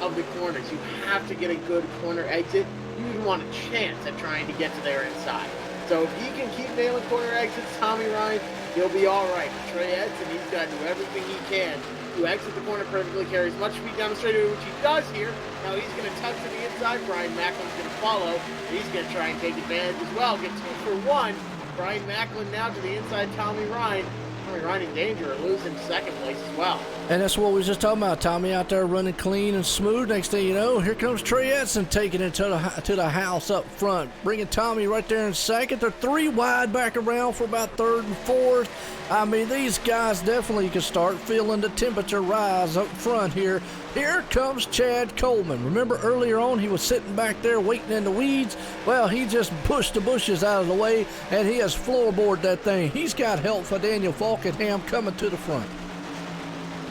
of the corners. You have to get a good corner exit. You even want a chance at trying to get to their inside. So if he can keep nailing corner exits, Tommy Ryan, he'll be all right. But Trey Edson, he's got to do everything he can to exit the corner perfectly, carry as much speed down the straightaway, which he does here. Now he's going to tuck to the inside. Brian Macklin's going to follow. He's going to try and take advantage as well. Get 2 for 1. Brian Macklin now to the inside, Tommy Ryan. Tommy Ryan in danger of losing second place as well. And that's what we was just talking about. Tommy out there running clean and smooth. Next thing you know, here comes Trey Edson taking it to the house up front, bringing Tommy right there in second. They're 3 wide back around for about 3rd and 4th. I mean, these guys definitely can start feeling the temperature rise up front here. Here comes Chad Coleman. Remember earlier on he was sitting back there waiting in the weeds? Well, he just pushed the bushes out of the way, and he has floorboarded that thing. He's got help for Daniel Falkenham coming to the front.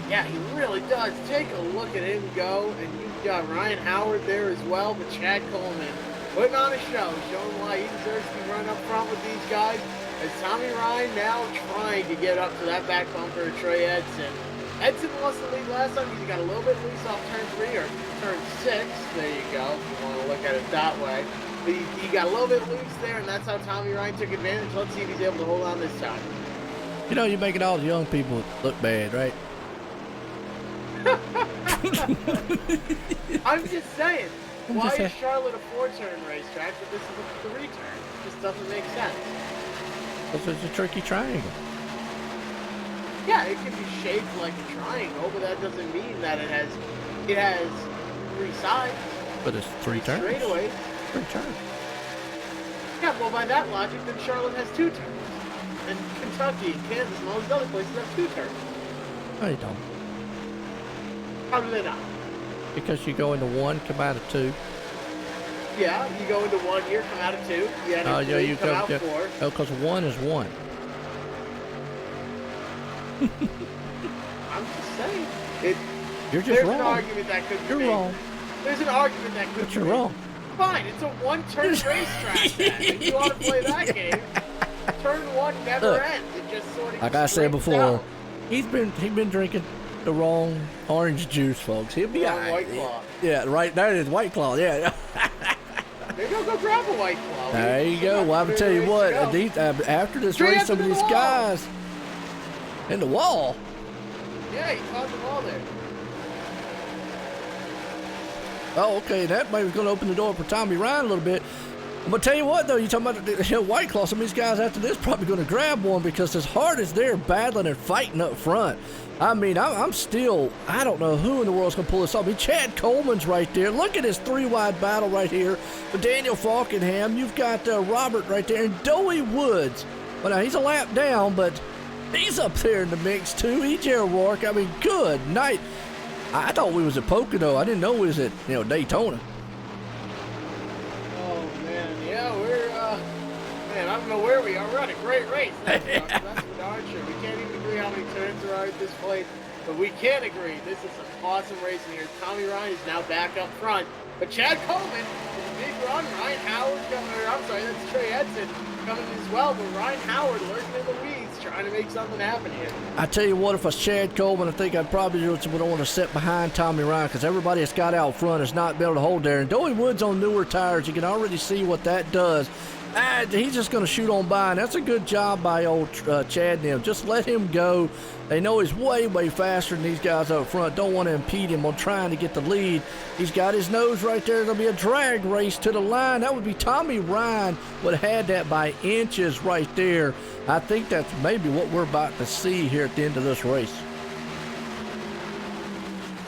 Yeah, he really does. Take a look at him go, and you've got Ryan Howard there as well, but Chad Coleman putting on a show, showing why he deserves to be running up front with these guys. As Tommy Ryan now trying to get up to that back bumper of Trey Edson. Edson lost the lead last time because he got a little bit loose off turn 3 or turn 6. There you go, if you want to look at it that way. But he got a little bit loose there, and that's how Tommy Ryan took advantage. Let's see if he's able to hold on this time. You know, you're making all the young people look bad, right? I'm just saying. Why is Charlotte a 4-turn racetrack, but this is a 3-turn? It just doesn't make sense. Because it's a tricky triangle. Yeah, it can be shaped like a triangle, but that doesn't mean that it has 3 sides. But it's 3 turns. Straightaways. 3 turns. Yeah, well, by that logic, then Charlotte has 2 turns. And Kentucky and Kansas and all these other places have 2 turns. No, you don't. How do they not? Because you go into 1, come out of 2. Yeah, you go into 1 year, come out of 2. Yeah, you come out 4. Oh, because 1 is 1. I'm just saying. You're just there's wrong. An argument that could be You're made. wrong. There's an argument that could But be you're made. wrong. Fine, it's a 1-turn racetrack then. If you want to play that game, turn 1 never Look, ends. It just sort of like I said straightens before, out. he's been drinking the wrong orange juice, folks. He'll be Wrong all right. White Claw. Yeah, right. That is White Claw. Yeah. Maybe I'll go grab a White Claw. There you go. Well, I'm tell you what. After this Straight race, up some of into these the wall. guys in the wall. Yeah, he caught them all there. Oh, okay. That maybe going to open the door for Tommy Ryan a little bit. I'm going to tell you what, though. You talking about the White Claw. Some of these guys after this probably going to grab one because as hard as they're battling and fighting up front, I mean, I'm still, I don't know who in the world's going to pull this off. I mean, Chad Coleman's right there. Look at this 3-wide battle right here with Daniel Falkenham. You've got Robert right there and Doey Woods. Well, now he's a lap down, but he's up there in the mix too. E.J. O'Rourke, I mean, good night. I thought we was at Daytona. Oh, man, yeah. Man, I don't know where we are. We're on a great race. That's for darn sure. We can't even agree how many turns there are at this place, but we can agree this is some awesome racing here. Tommy Ryan is now back up front, but Chad Coleman is a big run. Ryan Howard coming, I'm sorry, that's Trey Edson coming as well, but Ryan Howard lurking in the weeds, trying to make something happen here. I tell you what, if I was Chad Coleman, I think I'd probably would want to sit behind Tommy Ryan, because everybody that's got out front has not been able to hold there. And Doey Woods on newer tires, you can already see what that does. He's just going to shoot on by, and that's a good job by old Chad and them. Just let him go. They know he's way, way faster than these guys up front. Don't want to impede him on trying to get the lead. He's got his nose right there. There'll be a drag race to the line. That would be Tommy Ryan would have had that by inches right there. I think that's maybe what we're about to see here at the end of this race.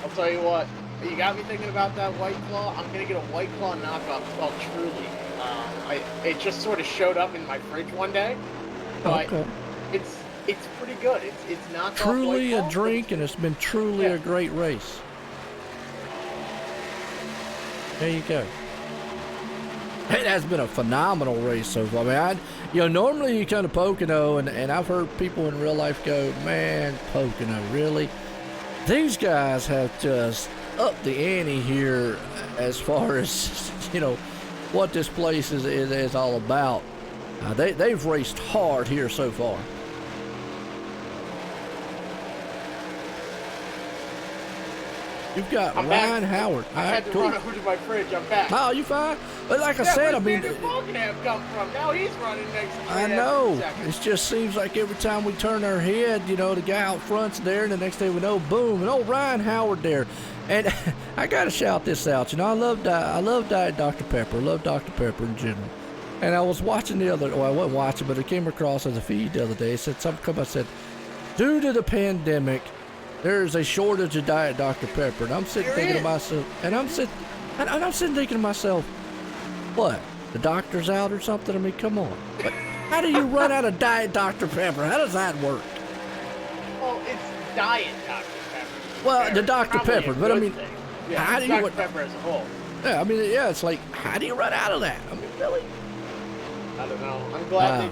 I'll tell you what, you got me thinking about that White Claw. I'm going to get a White Claw knockoff called Truly. It just sort of showed up in my fridge one day, but okay. It's pretty good. It's not truly a drink, and it's been truly a great race. There you go. It has been a phenomenal race so far. I mean, normally you come to Pocono, and I've heard people in real life go, man, Pocono, really? These guys have just upped the ante here as far as, what this place is all about. They've raced hard here so far. You've got Ryan Howard. I had to run over to my fridge. I'm back. Oh, you fine? But like I said, I mean, where's Daniel come from? Now he's running next to me. I know. It just seems like every time we turn our head, the guy out front's there, and the next thing we know, boom, and Ryan Howard there. And I gotta shout this out. I love Diet Dr. Pepper. I love Dr. Pepper in general. And I was watching I wasn't watching, but it came across as a feed the other day. It said something come up, said, due to the pandemic, there's a shortage of Diet Dr. Pepper. And I'm sitting thinking to myself, thinking to myself, what? The doctor's out or something? I mean, come on. But how do you run out of Diet Dr. Pepper? How does that work? Well, it's Diet Dr. Pepper. Well, the Dr. Pepper, but I mean, how do you Dr. Pepper as a whole? Yeah, I mean, it's like, how do you run out of that? I mean, really? I don't know. I'm glad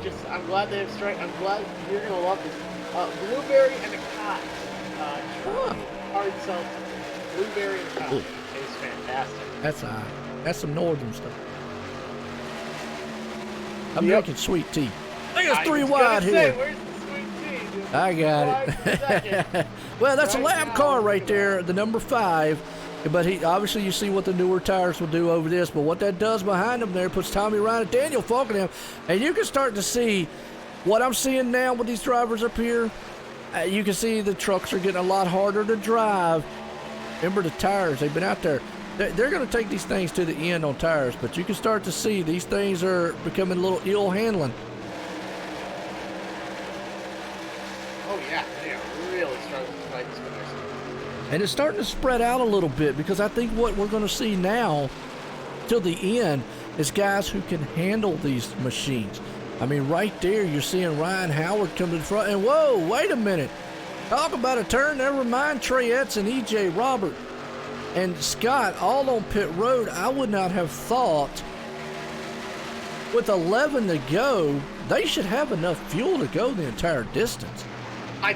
they have strength. I'm glad you're gonna love this. Blueberry and a cotton. Hard seltzer. Blueberry and cotton. It's fantastic. That's some northern stuff. I'm drinking sweet tea. I think it's 3 wide here. Where's the sweet tea? Dude? I got it. Well, that's a lap car right there, the number 5. But obviously you see what the newer tires will do over this. But what that does behind them there puts Tommy Ryan and Daniel Faulkner. And you can start to see what I'm seeing now with these drivers up here. You can see the trucks are getting a lot harder to drive. Remember the tires, they've been out there. They're going to take these things to the end on tires, but you can start to see these things are becoming a little ill handling. Oh yeah, they are really struggling to fight this finish. And it's starting to spread out a little bit, because I think what we're going to see now till the end is guys who can handle these machines. I mean, right there, you're seeing Ryan Howard come to the front, and whoa, wait a minute. Talk about a turn. Never mind Trey Edson, EJ Robert, and Scott all on pit road. I would not have thought with 11 to go, they should have enough fuel to go the entire distance.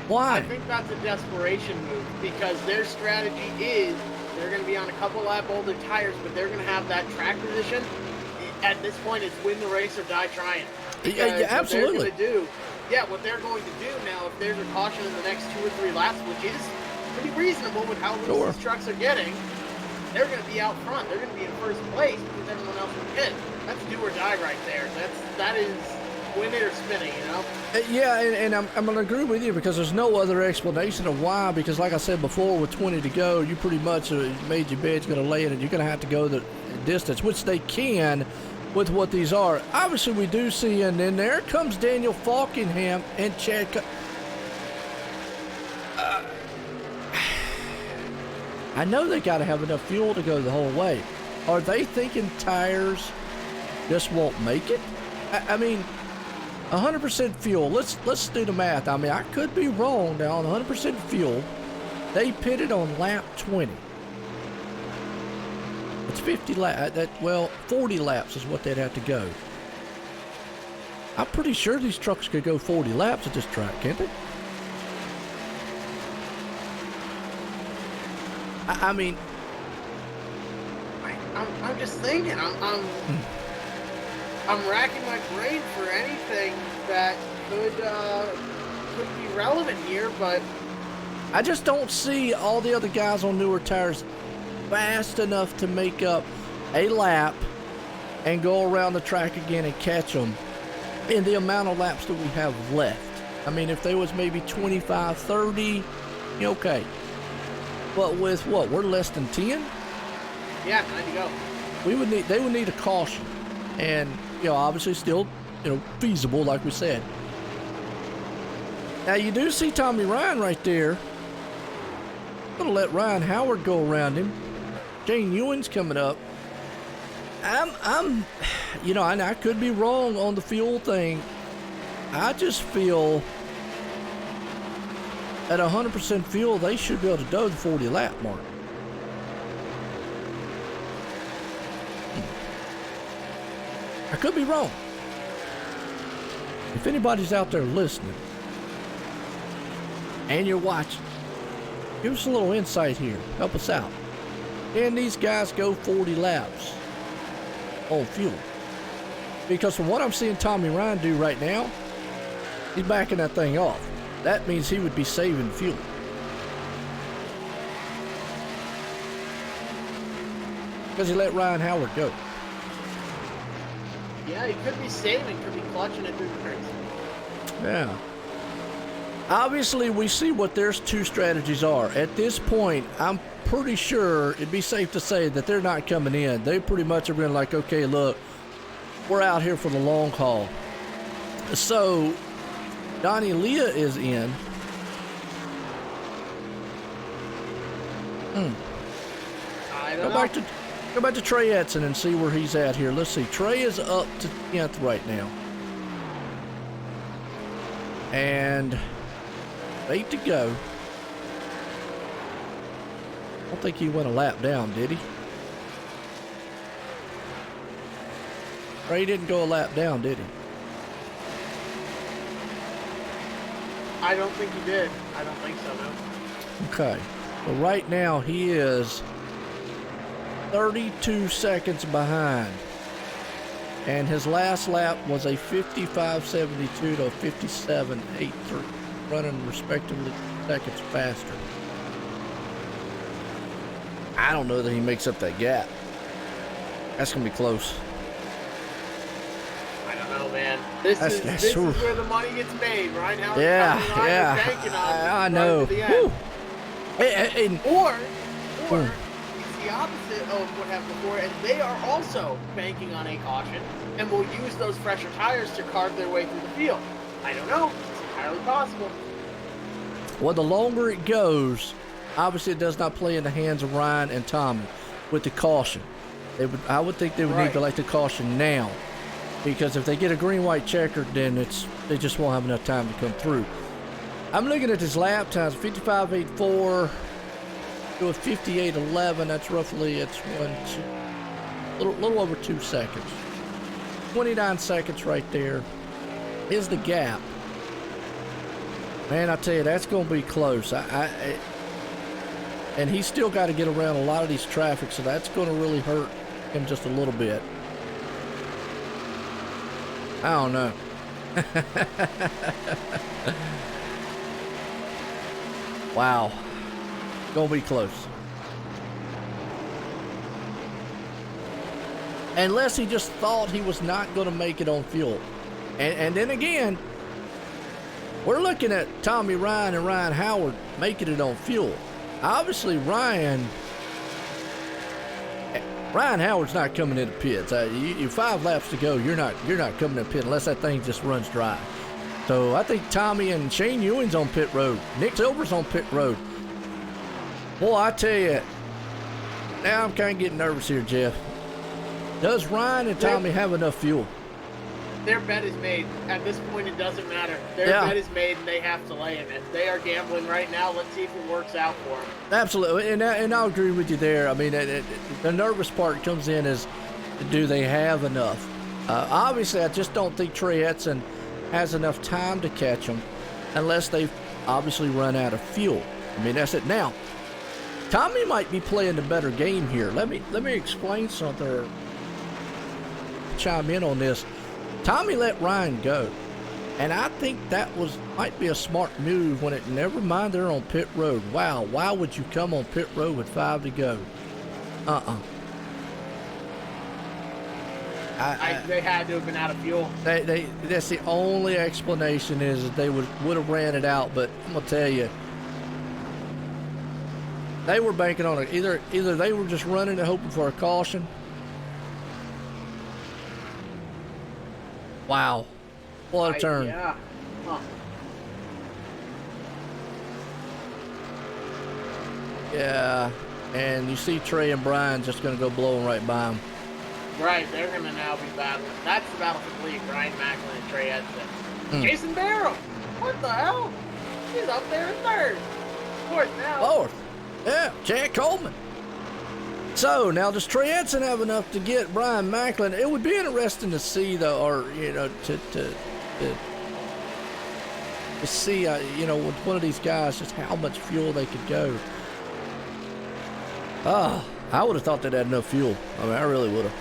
Why? I think that's a desperation move, because their strategy is they're going to be on a couple lap older tires, but they're going to have that track position. At this point, it's win the race or die trying. Yeah, absolutely. What they're going to do now, if there's a caution in the next 2 or 3 laps, which is pretty reasonable with how loose these trucks are getting, they're going to be out front. They're going to be in first place because everyone else will hit. That's do or die right there. That is win it or spin it, Yeah, and I'm going to agree with you, because there's no other explanation of why. Because like I said before, with 20 to go, you pretty much made your bed's going to lay in, and you're going to have to go the distance, which they can with what these are. Obviously, we do see, and then there comes Daniel Falkingham and Chad. I know they got to have enough fuel to go the whole way. Are they thinking tires just won't make it? I mean, 100% fuel. Let's do the math. I mean, I could be wrong now. On 100% fuel, they pitted on lap 20. It's 50 laps. 40 laps is what they'd have to go. I'm pretty sure these trucks could go 40 laps at this track, can't they? I mean, I'm just thinking. I'm racking my brain for anything that could be relevant here, but I just don't see all the other guys on newer tires fast enough to make up a lap and go around the track again and catch them in the amount of laps that we have left. I mean, if there was maybe 25, 30, okay. But with what, we're less than 10? Yeah, 9 to go. They would need a caution. And, obviously still, feasible, like we said. Now, you do see Tommy Ryan right there. I'm going to let Ryan Howard go around him. Shane Ewing's coming up. and I could be wrong on the fuel thing. I just feel at 100% fuel, they should be able to do the 40 lap mark. I could be wrong. If anybody's out there listening and you're watching, give us a little insight here. Help us out. Can these guys go 40 laps on fuel? Because from what I'm seeing Tommy Ryan do right now, he's backing that thing off. That means he would be saving fuel. Because he let Ryan Howard go. Yeah, he could be saving, could be clutching it through the brakes. Yeah. Obviously, we see what their two strategies are. At this point, I'm pretty sure it'd be safe to say that they're not coming in. They pretty much have been like, okay, look, we're out here for the long haul. So, Donnie Leah is in. I don't know. Go back to Trey Edson and see where he's at here. Let's see. Trey is up to 10th right now. And 8 to go. I don't think he went a lap down, did he? Trey didn't go a lap down, did he? I don't think he did. I don't think so, no. Okay. Well, right now he is 32 seconds behind. And his last lap was a 55.72 to a 57.83, running respectively seconds faster. I don't know that he makes up that gap. That's going to be close. I don't know, man. This is where the money gets made, right? Now, yeah. Banking on I know. Or it's the opposite of what happened before, and they are also banking on a caution and will use those fresher tires to carve their way through the field. I don't know. It's entirely possible. Well, the longer it goes, obviously it does not play in the hands of Ryan and Tommy with the caution. I would think they would need to like the caution now, because if they get a green-white checker, then they just won't have enough time to come through. I'm looking at his lap times, 55.84 to a 58.11. That's roughly, a little over 2 seconds. 29 seconds right there is the gap. Man, I tell you, that's going to be close. And he's still got to get around a lot of these traffic, so that's going to really hurt him just a little bit. I don't know. Wow. Gonna be close. Unless he just thought he was not going to make it on fuel. And then again, we're looking at Tommy Ryan and Ryan Howard making it on fuel. Obviously, Ryan Howard's not coming into pits. You 5 laps to go. You're not coming in pit unless that thing just runs dry. So I think Tommy and Shane Ewing's on pit road. Nick Silver's on pit road. Boy, I tell you, now I'm kind of getting nervous here, Jeff. Does Ryan and Tommy have enough fuel? Their bet is made. At this point, it doesn't matter. Their bet is made, and they have to lay in it. They are gambling right now. Let's see if it works out for them. Absolutely, and I'll agree with you there. I mean, the nervous part comes in is, do they have enough? Obviously, I just don't think Trey Edson has enough time to catch him unless they've obviously run out of fuel. I mean, that's it. Now, Tommy might be playing the better game here. Let me explain something or chime in on this. Tommy let Ryan go, and I think that might be a smart move when never mind they're on pit road. Wow, why would you come on pit road with 5 to go? They had to have been out of fuel. That's the only explanation is that they would have ran it out, but I'm gonna tell you, they were banking on it. Either they were just running and hoping for a caution. Wow, what a turn! Yeah. Huh. Yeah, and you see Trey and Brian just gonna go blowing right by him. Right, they're going to now be battling. That's the battle complete. Brian Macklin and Trey Edson. Jason Barrow. What the hell? He's up there in third. Fourth now. Fourth. Yeah, Chad Coleman. So now does Trey Edson have enough to get Brian Macklin? It would be interesting to see, though, or to see, with one of these guys, just how much fuel they could go. I would have thought they'd had enough fuel. I mean, I really would have.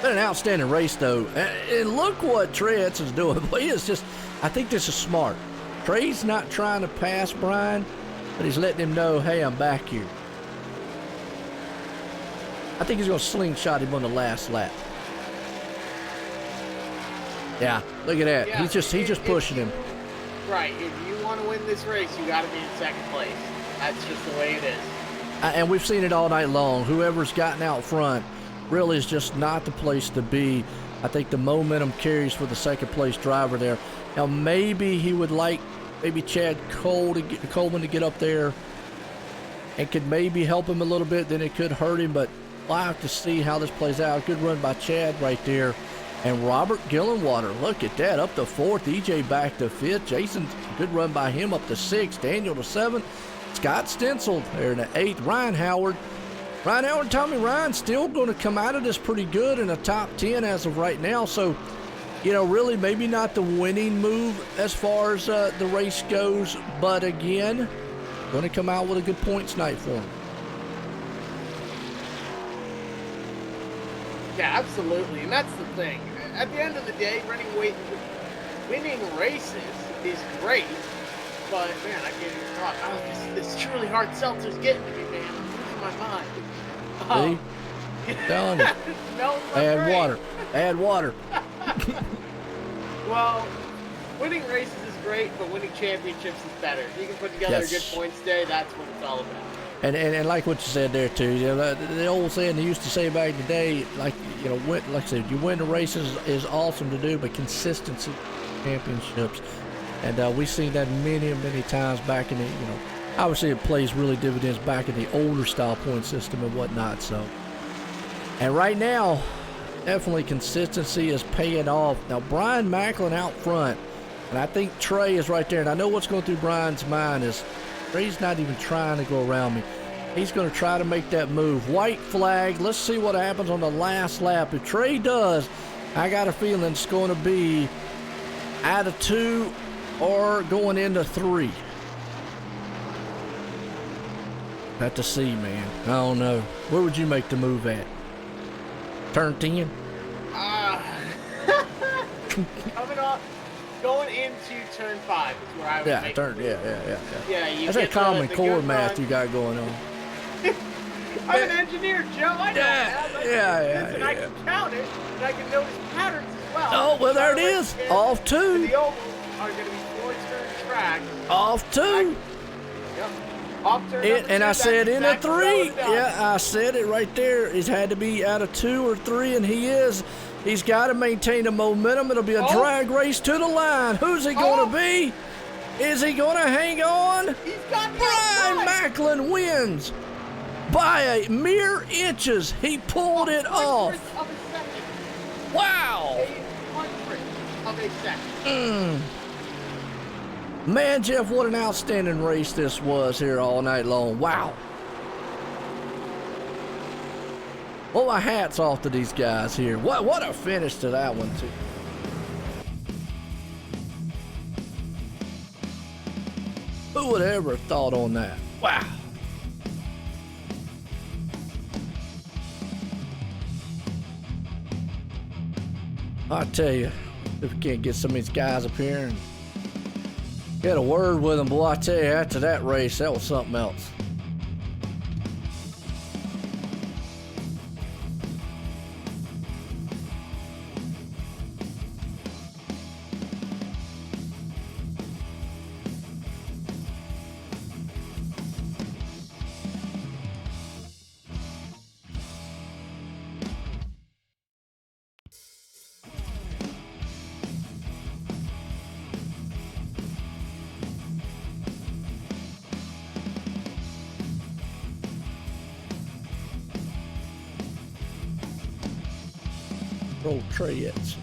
Been an outstanding race, though. And look what Trey Edson's doing. He is just, I think this is smart. Trey's not trying to pass Brian, but he's letting him know, hey, I'm back here. I think he's going to slingshot him on the last lap. Yeah, look at that. Yeah, He's just pushing him. Right. If you want to win this race, you got to be in second place. That's just the way it is. And we've seen it all night long. Whoever's gotten out front really is just not the place to be. I think the momentum carries for the second place driver there. Now maybe he would like Chad Coleman to get up there and could maybe help him a little bit. Then it could hurt him, but we'll have to see how this plays out. Good run by Chad right there. And Robert Gillenwater, look at that, up to fourth. EJ back to fifth. Jason, good run by him, up to sixth. Daniel to seventh. Scott Stencil there in the eighth. Ryan Howard and Tommy Ryan still going to come out of this pretty good in the top 10 as of right now. So, really maybe not the winning move as far as the race goes, but again, going to come out with a good points night for him. Yeah, absolutely. And that's the thing. At the end of the day, winning races is great. But, man, I can't even talk. This truly hard seltzer's getting to me, man. I'm losing my mind. See? Telling you. Add water. Well, winning races is great, but winning championships is better. If you can put together a good points day, that's what it's all about. And like what you said there too, the old saying they used to say back in the day, like I said, you win the races is awesome to do, but consistency championships, and we've seen that many times back in the, obviously it plays really dividends back in the older style point system and whatnot. So, and right now, definitely consistency is paying off. Now Brian Macklin out front, and I think Trey is right there, and I know what's going through Brian's mind is, Trey's not even trying to go around me. He's going to try to make that move. White flag. Let's see what happens on the last lap. If Trey does, I got a feeling it's going to be out of 2 or going into 3. Have to see, man. I don't know. Where would you make the move at? Turn 10? Coming off. Going into turn 5 is where I would make the move. Yeah, you that's get that common core math run. you got going on. I'm an engineer, Joe. I know that. Yeah. I can count it, and I can notice patterns as well. Oh, well, there it is. Off 2. The ovals are going to be 4-turn track. Off 2. Yep. Off turn number 2. And I said in a 3. Exactly Yeah, I said it right there. It had to be out of 2 or 3, and he is. He's got to maintain the momentum. It'll be a drag race to the line. Who's he going to be? Is he going to hang on? He's got Brian Macklin wins by a mere inches. He pulled it off. Of a second. Wow. A hundredth of a second. Man, Jeff, what an outstanding race this was here all night long. Wow. Well, my hat's off to these guys here. What a finish to that one, too. Who would ever have thought on that? Wow. I tell you, if we can't get some of these guys up here and get a word with them, boy, I tell you, after that race, that was something else. Roll treads.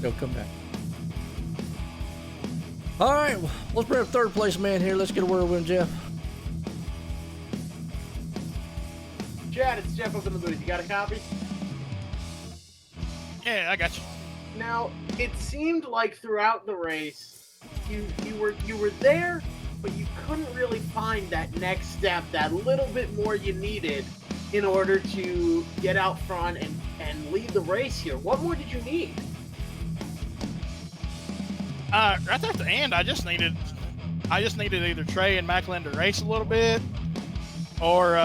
They'll come back. All right, let's bring up third place man here. Let's get a word with him, Jeff. Chad, it's Jeff up in the booth. You got a copy? Yeah, I got you. Now, it seemed like throughout the race, you were there, but you couldn't really find that next step, that little bit more you needed in order to get out front and lead the race here. What more did you need? Right there at the end, I just needed either Trey and Macklin to race a little bit, or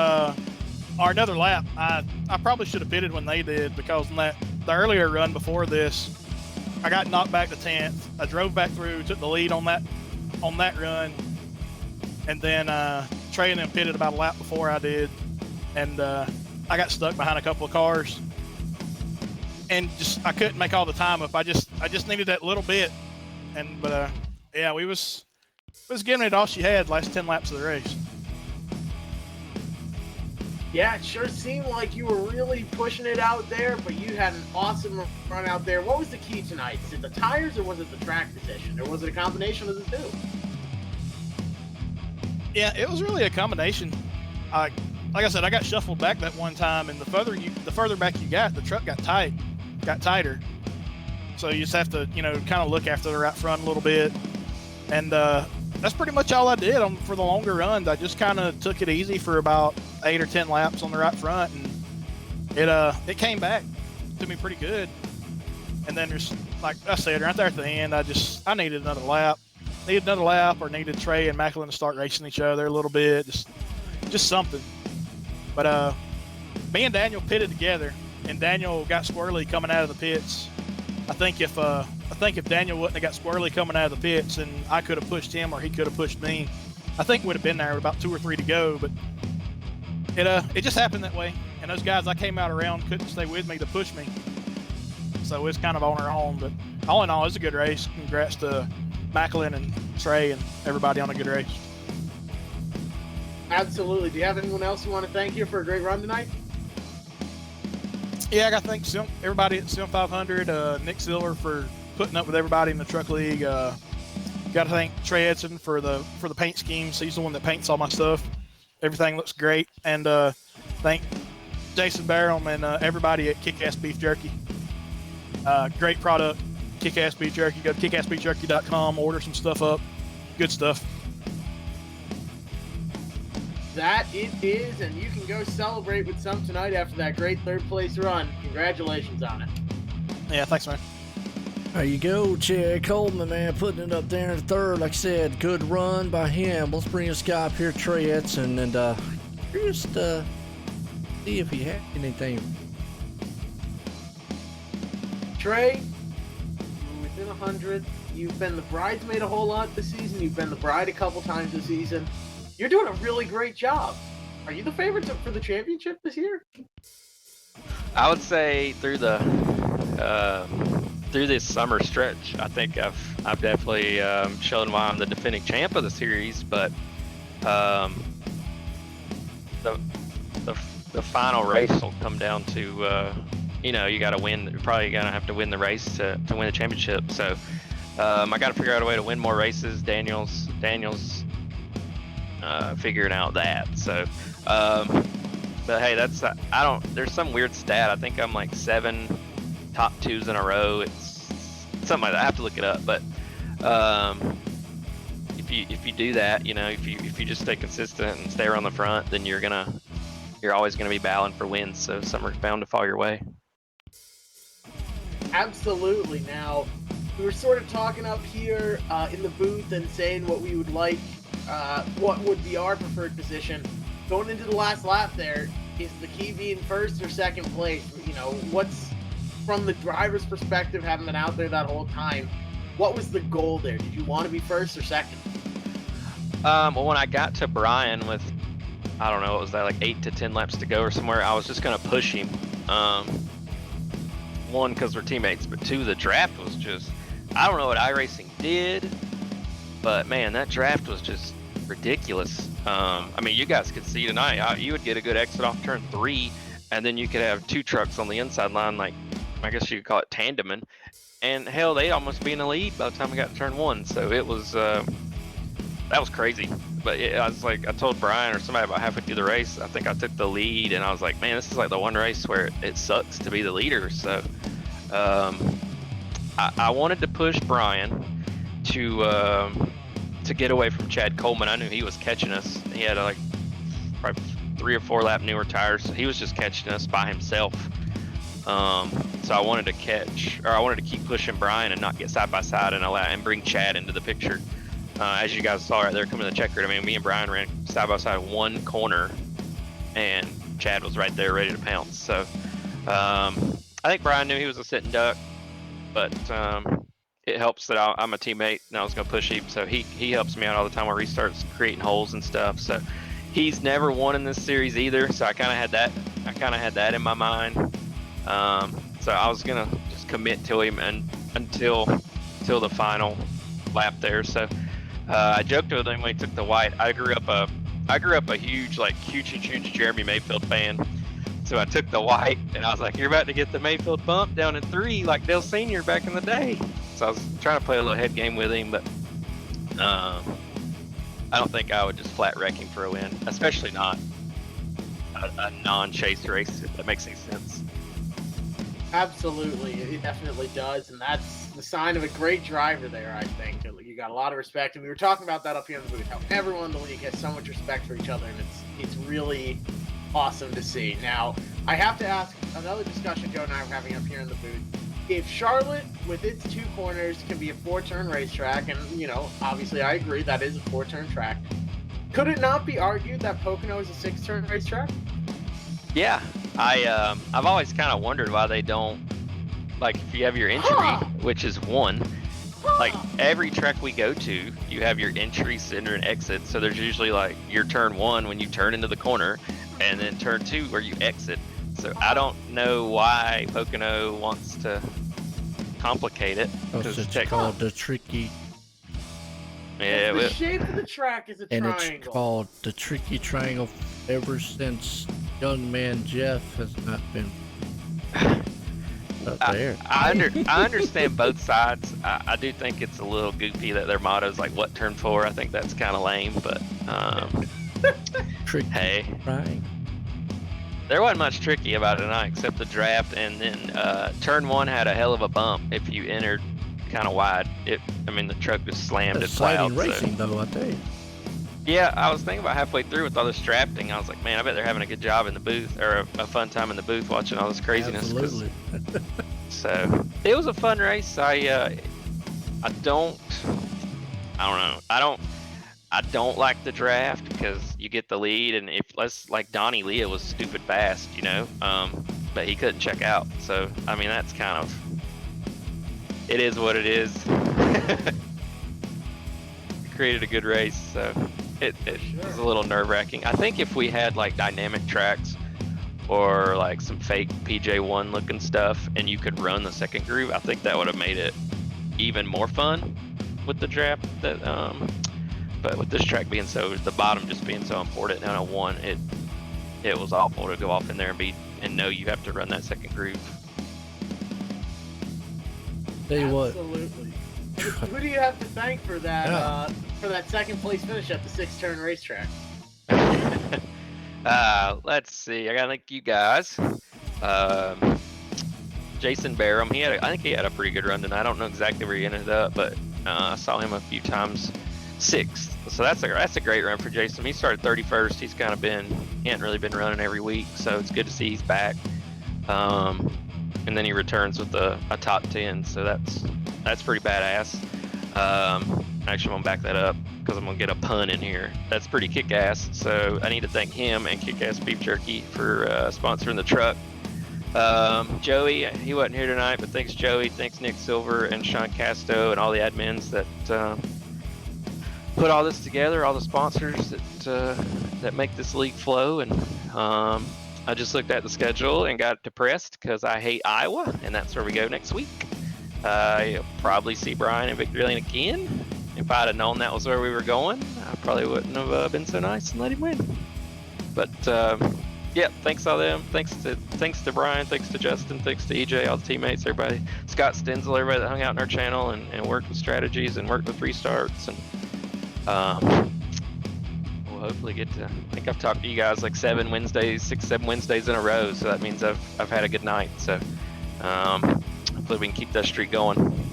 another lap. I probably should have pitted when they did, because in the earlier run before this, I got knocked back to 10th. I drove back through, took the lead on that run, and then Trey and them pitted about a lap before I did, and I got stuck behind a couple of cars, and I couldn't make all the time up. I just needed that little bit, but yeah, we was giving it all she had last 10 laps of the race. Yeah, it sure seemed like you were really pushing it out there, but you had an awesome run out there. What was the key tonight? Is it the tires, or was it the track position, or was it a combination of the two? Yeah, it was really a combination. Like I said, I got shuffled back that one time, and the further back you got, the truck got tighter. So you just have to, kind of look after the right front a little bit, and that's pretty much all I did for the longer runs. I just kind of took it easy for about 8 or 10 laps on the right front, and it came back to me pretty good. And then there's, like I said, right there at the end, I needed another lap. Or needed Trey and Macklin to start racing each other a little bit, just something. But me and Daniel pitted together, and Daniel got squirrely coming out of the pits. I think if Daniel wouldn't have got squirrely coming out of the pits, and I could have pushed him, or he could have pushed me, I think we'd have been there with about 2 or 3 to go. But it just happened that way, and those guys I came out around couldn't stay with me to push me, so it's kind of on our own. But all in all, it's a good race. Congrats to Macklin and Trey and everybody on a good race. Absolutely. Do you have anyone else you want to thank here for a great run tonight? Yeah, I got to thank everybody at Sim500, Nick Silver for putting up with everybody in the truck league. Got to thank Trey Edson for the paint schemes. He's the one that paints all my stuff. Everything looks great. And thank Jason Barham and everybody at Kickass Beef Jerky. Great product, Kickass Beef Jerky. Go to kickassbeefjerky.com, order some stuff up. Good stuff. That it is, and you can go celebrate with some tonight after that great third place run. Congratulations on it. Yeah, thanks, man. There you go, Chad Coleman, man, putting it up there in third. Like I said, good run by him. Let's bring this guy up here, Trey Edson, and just see if he had anything. Trey, within 100. You've been the bridesmaid a whole lot this season. You've been the bride a couple times this season. You're doing a really great job. Are you the favorite for the championship this year? I would say through this summer stretch, I think I've definitely shown why I'm the defending champ of the series. But the final race will come down to you know, you got to win. You're probably gonna have to win the race to win the championship. So I got to figure out a way to win more races. Daniel's figuring out that. So, but hey, that's I don't. There's some weird stat. I think I'm like 7 top 2s in a row. It's something like that. I have to look it up. But if you do that, you know, if you just stay consistent and stay around the front, then you're always gonna be battling for wins. So some are bound to fall your way. Absolutely. Now, we were sort of talking up here in the booth and saying what we would like, what would be our preferred position. Going into the last lap there, is the key being first or second place? You know, what's, from the driver's perspective, having been out there that whole time, what was the goal there? Did you want to be first or second? Well, when I got to Brian with, I don't know, what was that, like 8 to 10 laps to go or somewhere, I was just going to push him. One, because we're teammates, but two, the draft was just, I don't know what iRacing did, but man, that draft was just ridiculous. I mean, you guys could see tonight, you would get a good exit off turn 3, and then you could have 2 trucks on the inside line, like, I guess you could call it tandeming, and hell, they'd almost be in the lead by the time we got to turn 1, so it was, that was crazy. But I was like, I told Brian or somebody about halfway through the race, I think I took the lead, and I was like, man, this is like the one race where it sucks to be the leader. So I wanted to push Brian to get away from Chad Coleman. I knew he was catching us. He had like probably 3 or 4 lap newer tires, so he was just catching us by himself. So I wanted to keep pushing Brian and not get side by side and bring Chad into the picture. As you guys saw right there coming to the checkered, I mean, me and Brian ran side by side 1 corner, and Chad was right there ready to pounce. So I think Brian knew he was a sitting duck, but it helps that I'm a teammate and I was going to push him. So he helps me out all the time where he starts creating holes and stuff. So he's never won in this series either. So I kind of had that in my mind. So I was going to just commit to him until the final lap there. So I joked with him when he took the white. I grew up a huge, like, huge Jeremy Mayfield fan. So I took the white, and I was like, you're about to get the Mayfield bump down in 3, like Dale Sr. back in the day. So I was trying to play a little head game with him, but I don't think I would just flat wreck him for a win, especially not a non-chase race, if that makes any sense. Absolutely, it definitely does, and that's the sign of a great driver there, I think. You got a lot of respect, and we were talking about that up here in the booth, how everyone in the league has so much respect for each other, and it's really awesome to see. Now, I have to ask another discussion Joe and I were having up here in the booth. If Charlotte, with its 2 corners, can be a 4-turn racetrack, and, you know, obviously I agree that is a 4-turn track, could it not be argued that Pocono is a 6-turn racetrack? Yeah, I've always kind of wondered why they don't, like, if you have your entry, which is 1, like every track we go to, you have your entry, center, and exit. So there's usually like your turn 1 when you turn into the corner, and then turn 2 where you exit. So I don't know why Pocono wants to complicate it. It's called the tricky. Yeah, the shape of the track is a and triangle. It's called the tricky triangle ever since young man Jeff has not been up there. I understand both sides. I do think it's a little goofy that their motto is like, what turn 4? I think that's kind of lame, but tricky hey, triangle. There wasn't much tricky about it tonight except the draft, and then turn 1 had a hell of a bump if you entered kind of wide. I mean, the truck was slammed and plowed. Racing, though, I tell you. Yeah, I was thinking about halfway through with all this drafting. I was like, man, I bet they're having a good job in the booth, or a fun time in the booth watching all this craziness. Absolutely. So it was a fun race. I don't like the draft because you get the lead, and if like Donnie Leah was stupid fast, you know, but he couldn't check out. So I mean, that's kind of, it is what it is. Created a good race, so it was a little nerve-wracking. I think if we had like dynamic tracks or like some fake PJ1 looking stuff and you could run the second groove, I think that would have made it even more fun with the draft. That but with this track being the bottom just being so important on a 1, it was awful to go off in there and know you have to run that second groove. Tell you what. Absolutely. Who do you have to thank for that second place finish at the 6-turn racetrack? Let's see. I gotta thank you guys. Jason Barham. I think he had a pretty good run tonight. I don't know exactly where he ended up, but I saw him a few times. 6th. So that's a great run for Jason. He started 31st. He hadn't really been running every week, so it's good to see he's back. And then he returns with a top 10, so that's pretty badass. Actually, I'm gonna back that up because I'm gonna get a pun in here. That's pretty kick-ass. So I need to thank him and Kick-Ass Beef Jerky for sponsoring the truck. Joey, he wasn't here tonight, but thanks Joey, thanks Nick Silver and Sean Casto and all the admins that put all this together, all the sponsors that make this league flow. And I just looked at the schedule and got depressed because I hate Iowa, and that's where we go next week. You'll probably see Brian and Victory Lane again. If I'd have known that was where we were going, I probably wouldn't have been so nice and let him win. But yeah, thanks all them. Thanks to Brian, thanks to Justin, thanks to EJ, all the teammates, everybody, Scott Stenzel, everybody that hung out in our channel and worked with strategies and worked with restarts. And we'll hopefully get to, I think I've talked to you guys like 7 Wednesdays in a row, so that means I've had a good night. So hopefully we can keep that streak going.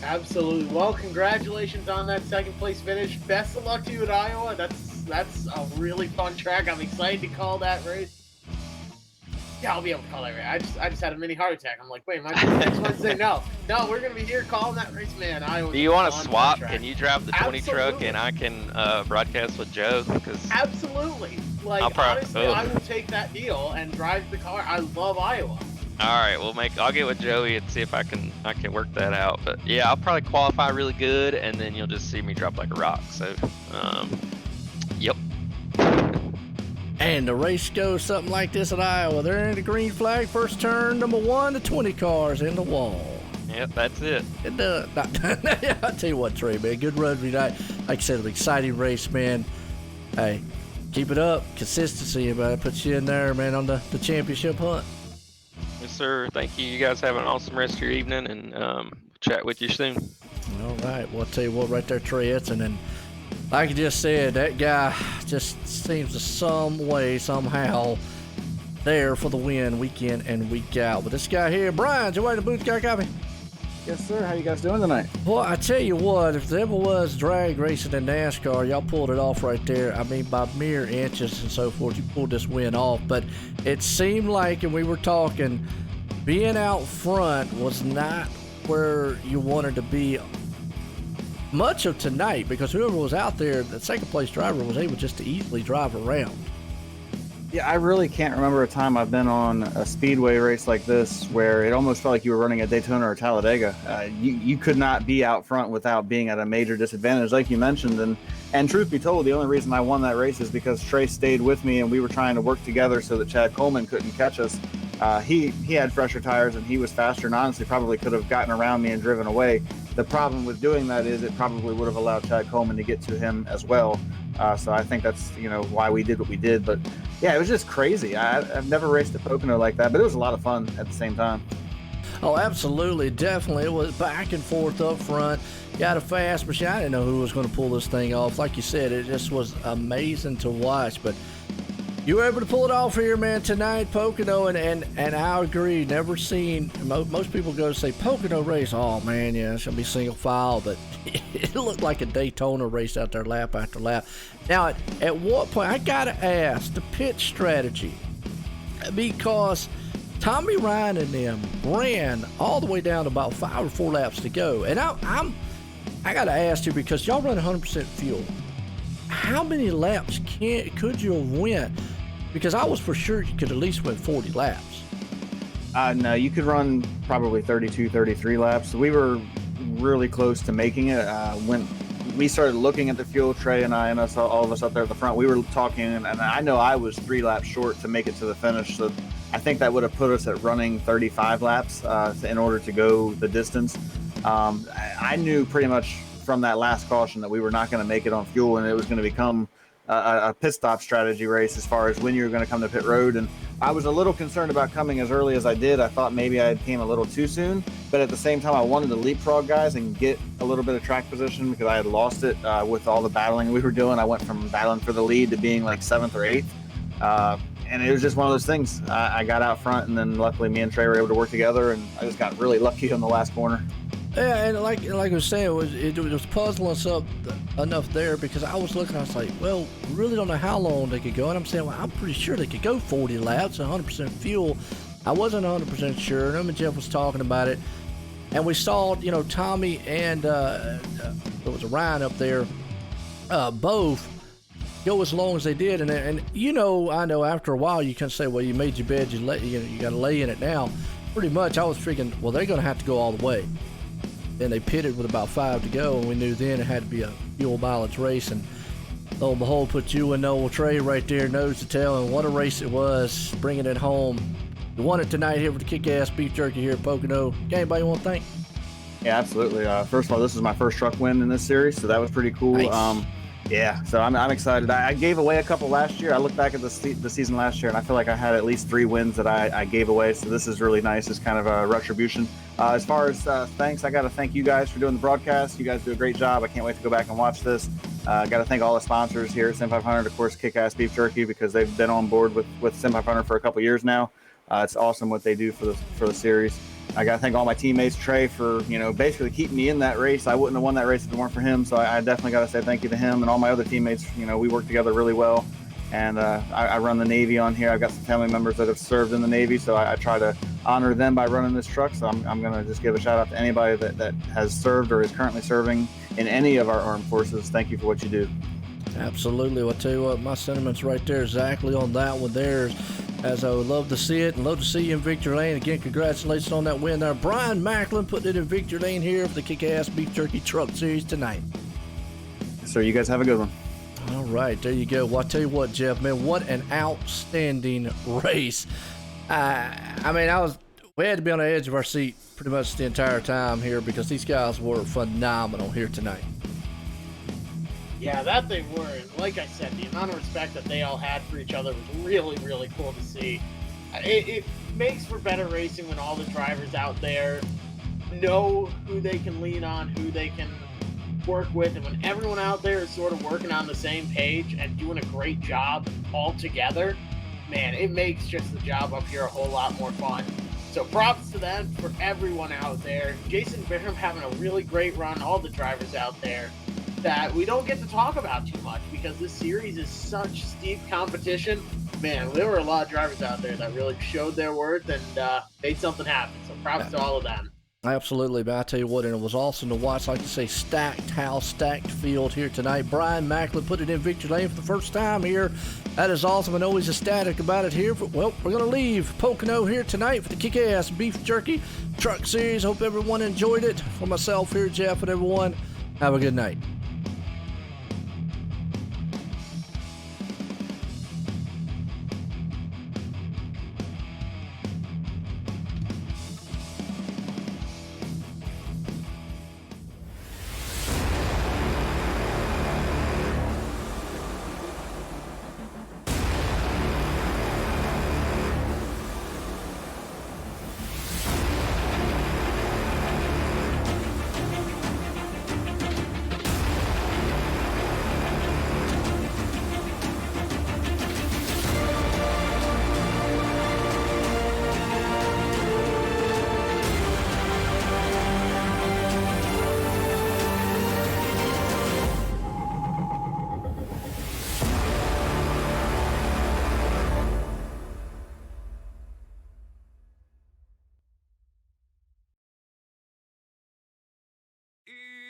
Absolutely. Well, congratulations on that second place finish. Best of luck to you at Iowa. That's a really fun track. I'm excited to call that race. Yeah, I'll be able to call that race. I just had a mini heart attack. I'm like, wait, am I next Wednesday? No, we're gonna be here calling that race, man. Iowa. Do you want to swap? Can you drive the 20 truck and I can broadcast with Joe? Because absolutely. Like honestly, I will take that deal and drive the car. I love Iowa. All right, I'll get with Joey and see if I can work that out. But yeah, I'll probably qualify really good, and then you'll just see me drop like a rock. So, yep. And the race goes something like this at Iowa. They're in the green flag, first turn, number 1 to 20 cars in the wall. Yep, that's it. I'll tell you what, Trey, man, good run tonight. Like I said, an exciting race, man. Hey, keep it up. Consistency, man. Puts you in there, man, on the championship hunt. Yes, sir. Thank you. You guys have an awesome rest of your evening, and chat with you soon. All right. Well, I'll tell you what, right there, Trey Etzen, and like I just said, that guy just seems to some way, somehow, there for the win week in and week out. But this guy here, Brian, you waiting to booth guy copy? Yes, sir. How you guys doing tonight? Well, I tell you what, if there ever was drag racing in NASCAR, y'all pulled it off right there. I mean, by mere inches and so forth, you pulled this win off. But it seemed like, and we were talking, being out front was not where you wanted to be much of tonight, because whoever was out there, the second place driver, was able just to easily drive around. Yeah, I really can't remember a time I've been on a speedway race like this where it almost felt like you were running at Daytona or Talladega. You could not be out front without being at a major disadvantage, like you mentioned. And truth be told, the only reason I won that race is because Trey stayed with me and we were trying to work together so that Chad Coleman couldn't catch us. He had fresher tires and he was faster, and honestly probably could have gotten around me and driven away. The problem with doing that is it probably would have allowed Chad Coleman to get to him as well. So I think that's why we did what we did. But yeah, it was just crazy. I've never raced a Pocono like that, but it was a lot of fun at the same time. Oh, absolutely, definitely. It was back and forth up front. Got a fast machine. I didn't know who was going to pull this thing off. Like you said, it just was amazing to watch. But you were able to pull it off here, man, tonight, Pocono, and I agree. Never seen, most people go to say Pocono race. Oh, man, yeah, it's going to be single file, but it looked like a Daytona race out there lap after lap. Now, at what point, I got to ask, the pit strategy, because Tommy Ryan and them ran all the way down to about 5 or 4 laps to go. And I got to ask you, because y'all run 100% fuel, how many laps could you have went? Because I was for sure you could at least win 40 laps. No, you could run probably 32, 33 laps. We were really close to making it. When we started looking at the fuel, Trey and I and all of us up there at the front, we were talking, and I know I was 3 laps short to make it to the finish. So I think that would have put us at running 35 laps in order to go the distance. I knew pretty much from that last caution that we were not going to make it on fuel, and it was going to become a pit stop strategy race as far as when you were going to come to pit road. And I was a little concerned about coming as early as I did. I thought maybe I came a little too soon, but at the same time, I wanted to leapfrog guys and get a little bit of track position because I had lost it with all the battling we were doing. I went from battling for the lead to being like 7th or 8th. And it was just one of those things. I got out front, and then luckily me and Trey were able to work together, and I just got really lucky on the last corner. Yeah, and like I was saying, it was puzzling us up enough there because I was looking, I was like, well, we really don't know how long they could go. And I'm saying, well, I'm pretty sure they could go 40 laps, 100% fuel. I wasn't 100% sure. Him and Jeff was talking about it. And we saw, Tommy and there was a Ryan up there, both go as long as they did. And I know after a while you can say, well, you made your bed, you got to lay in it now. Pretty much, I was thinking, well, they're going to have to go all the way. Then they pitted with about 5 to go, and we knew then it had to be a fuel mileage race. And lo and behold, put you and Noel Trey right there, nose to tail, and what a race it was, bringing it home. You won it tonight here with the Kickass Beef Jerky here at Pocono. Anybody you want to thank? Yeah, absolutely. First of all, this is my first truck win in this series, so that was pretty cool. Nice. Yeah, so I'm excited. I gave away a couple last year. I look back at the season last year, and I feel like I had at least 3 wins that I gave away, so this is really nice. It's kind of a retribution. As far as thanks, I got to thank you guys for doing the broadcast. You guys do a great job. I can't wait to go back and watch this. Got to thank all the sponsors here at Sim500, of course, Kickass Beef Jerky, because they've been on board with Sim500 for a couple years now. It's awesome what they do for the series. I got to thank all my teammates, Trey, for basically keeping me in that race. I wouldn't have won that race if it weren't for him. So I definitely got to say thank you to him and all my other teammates. We work together really well. And I run the Navy on here. I've got some family members that have served in the Navy, so I try to honor them by running this truck. So I'm going to just give a shout out to anybody that has served or is currently serving in any of our armed forces. Thank you for what you do. Absolutely. Well, I'll tell you what, my sentiments right there exactly on that one there. As I would love to see it and love to see you in victory lane. Again, congratulations on that win there. Brian Macklin putting it in victory lane here for the Kick-Ass Beef Jerky Truck Series tonight. So you guys have a good one. All right, there you go. Well, I'll tell you what, Jeff, man, what an outstanding race. We had to be on the edge of our seat pretty much the entire time here because these guys were phenomenal here tonight. Yeah, that they were. And like I said, the amount of respect that they all had for each other was really, really cool to see. It makes for better racing when all the drivers out there know who they can lean on, who they can work with, and when everyone out there is sort of working on the same page and doing a great job all together, man, it makes just the job up here a whole lot more fun. So props to them, for everyone out there. Jason Barham having a really great run, all the drivers out there that we don't get to talk about too much because this series is such steep competition. Man, there were a lot of drivers out there that really showed their worth and made something happen. So props to all of them. Absolutely, but I tell you what, and it was awesome to watch, like to say, stacked house, stacked field here tonight. Brian Macklin put it in victory lane for the first time here. That is awesome. I know he's ecstatic about it here. But, well, we're going to leave Pocono here tonight for the Kick-Ass Beef Jerky Truck Series. Hope everyone enjoyed it. For myself here, Jeff, and everyone, have a good night.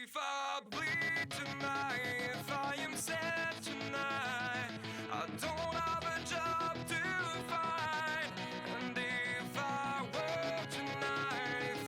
If I bleed tonight, if I am sad tonight.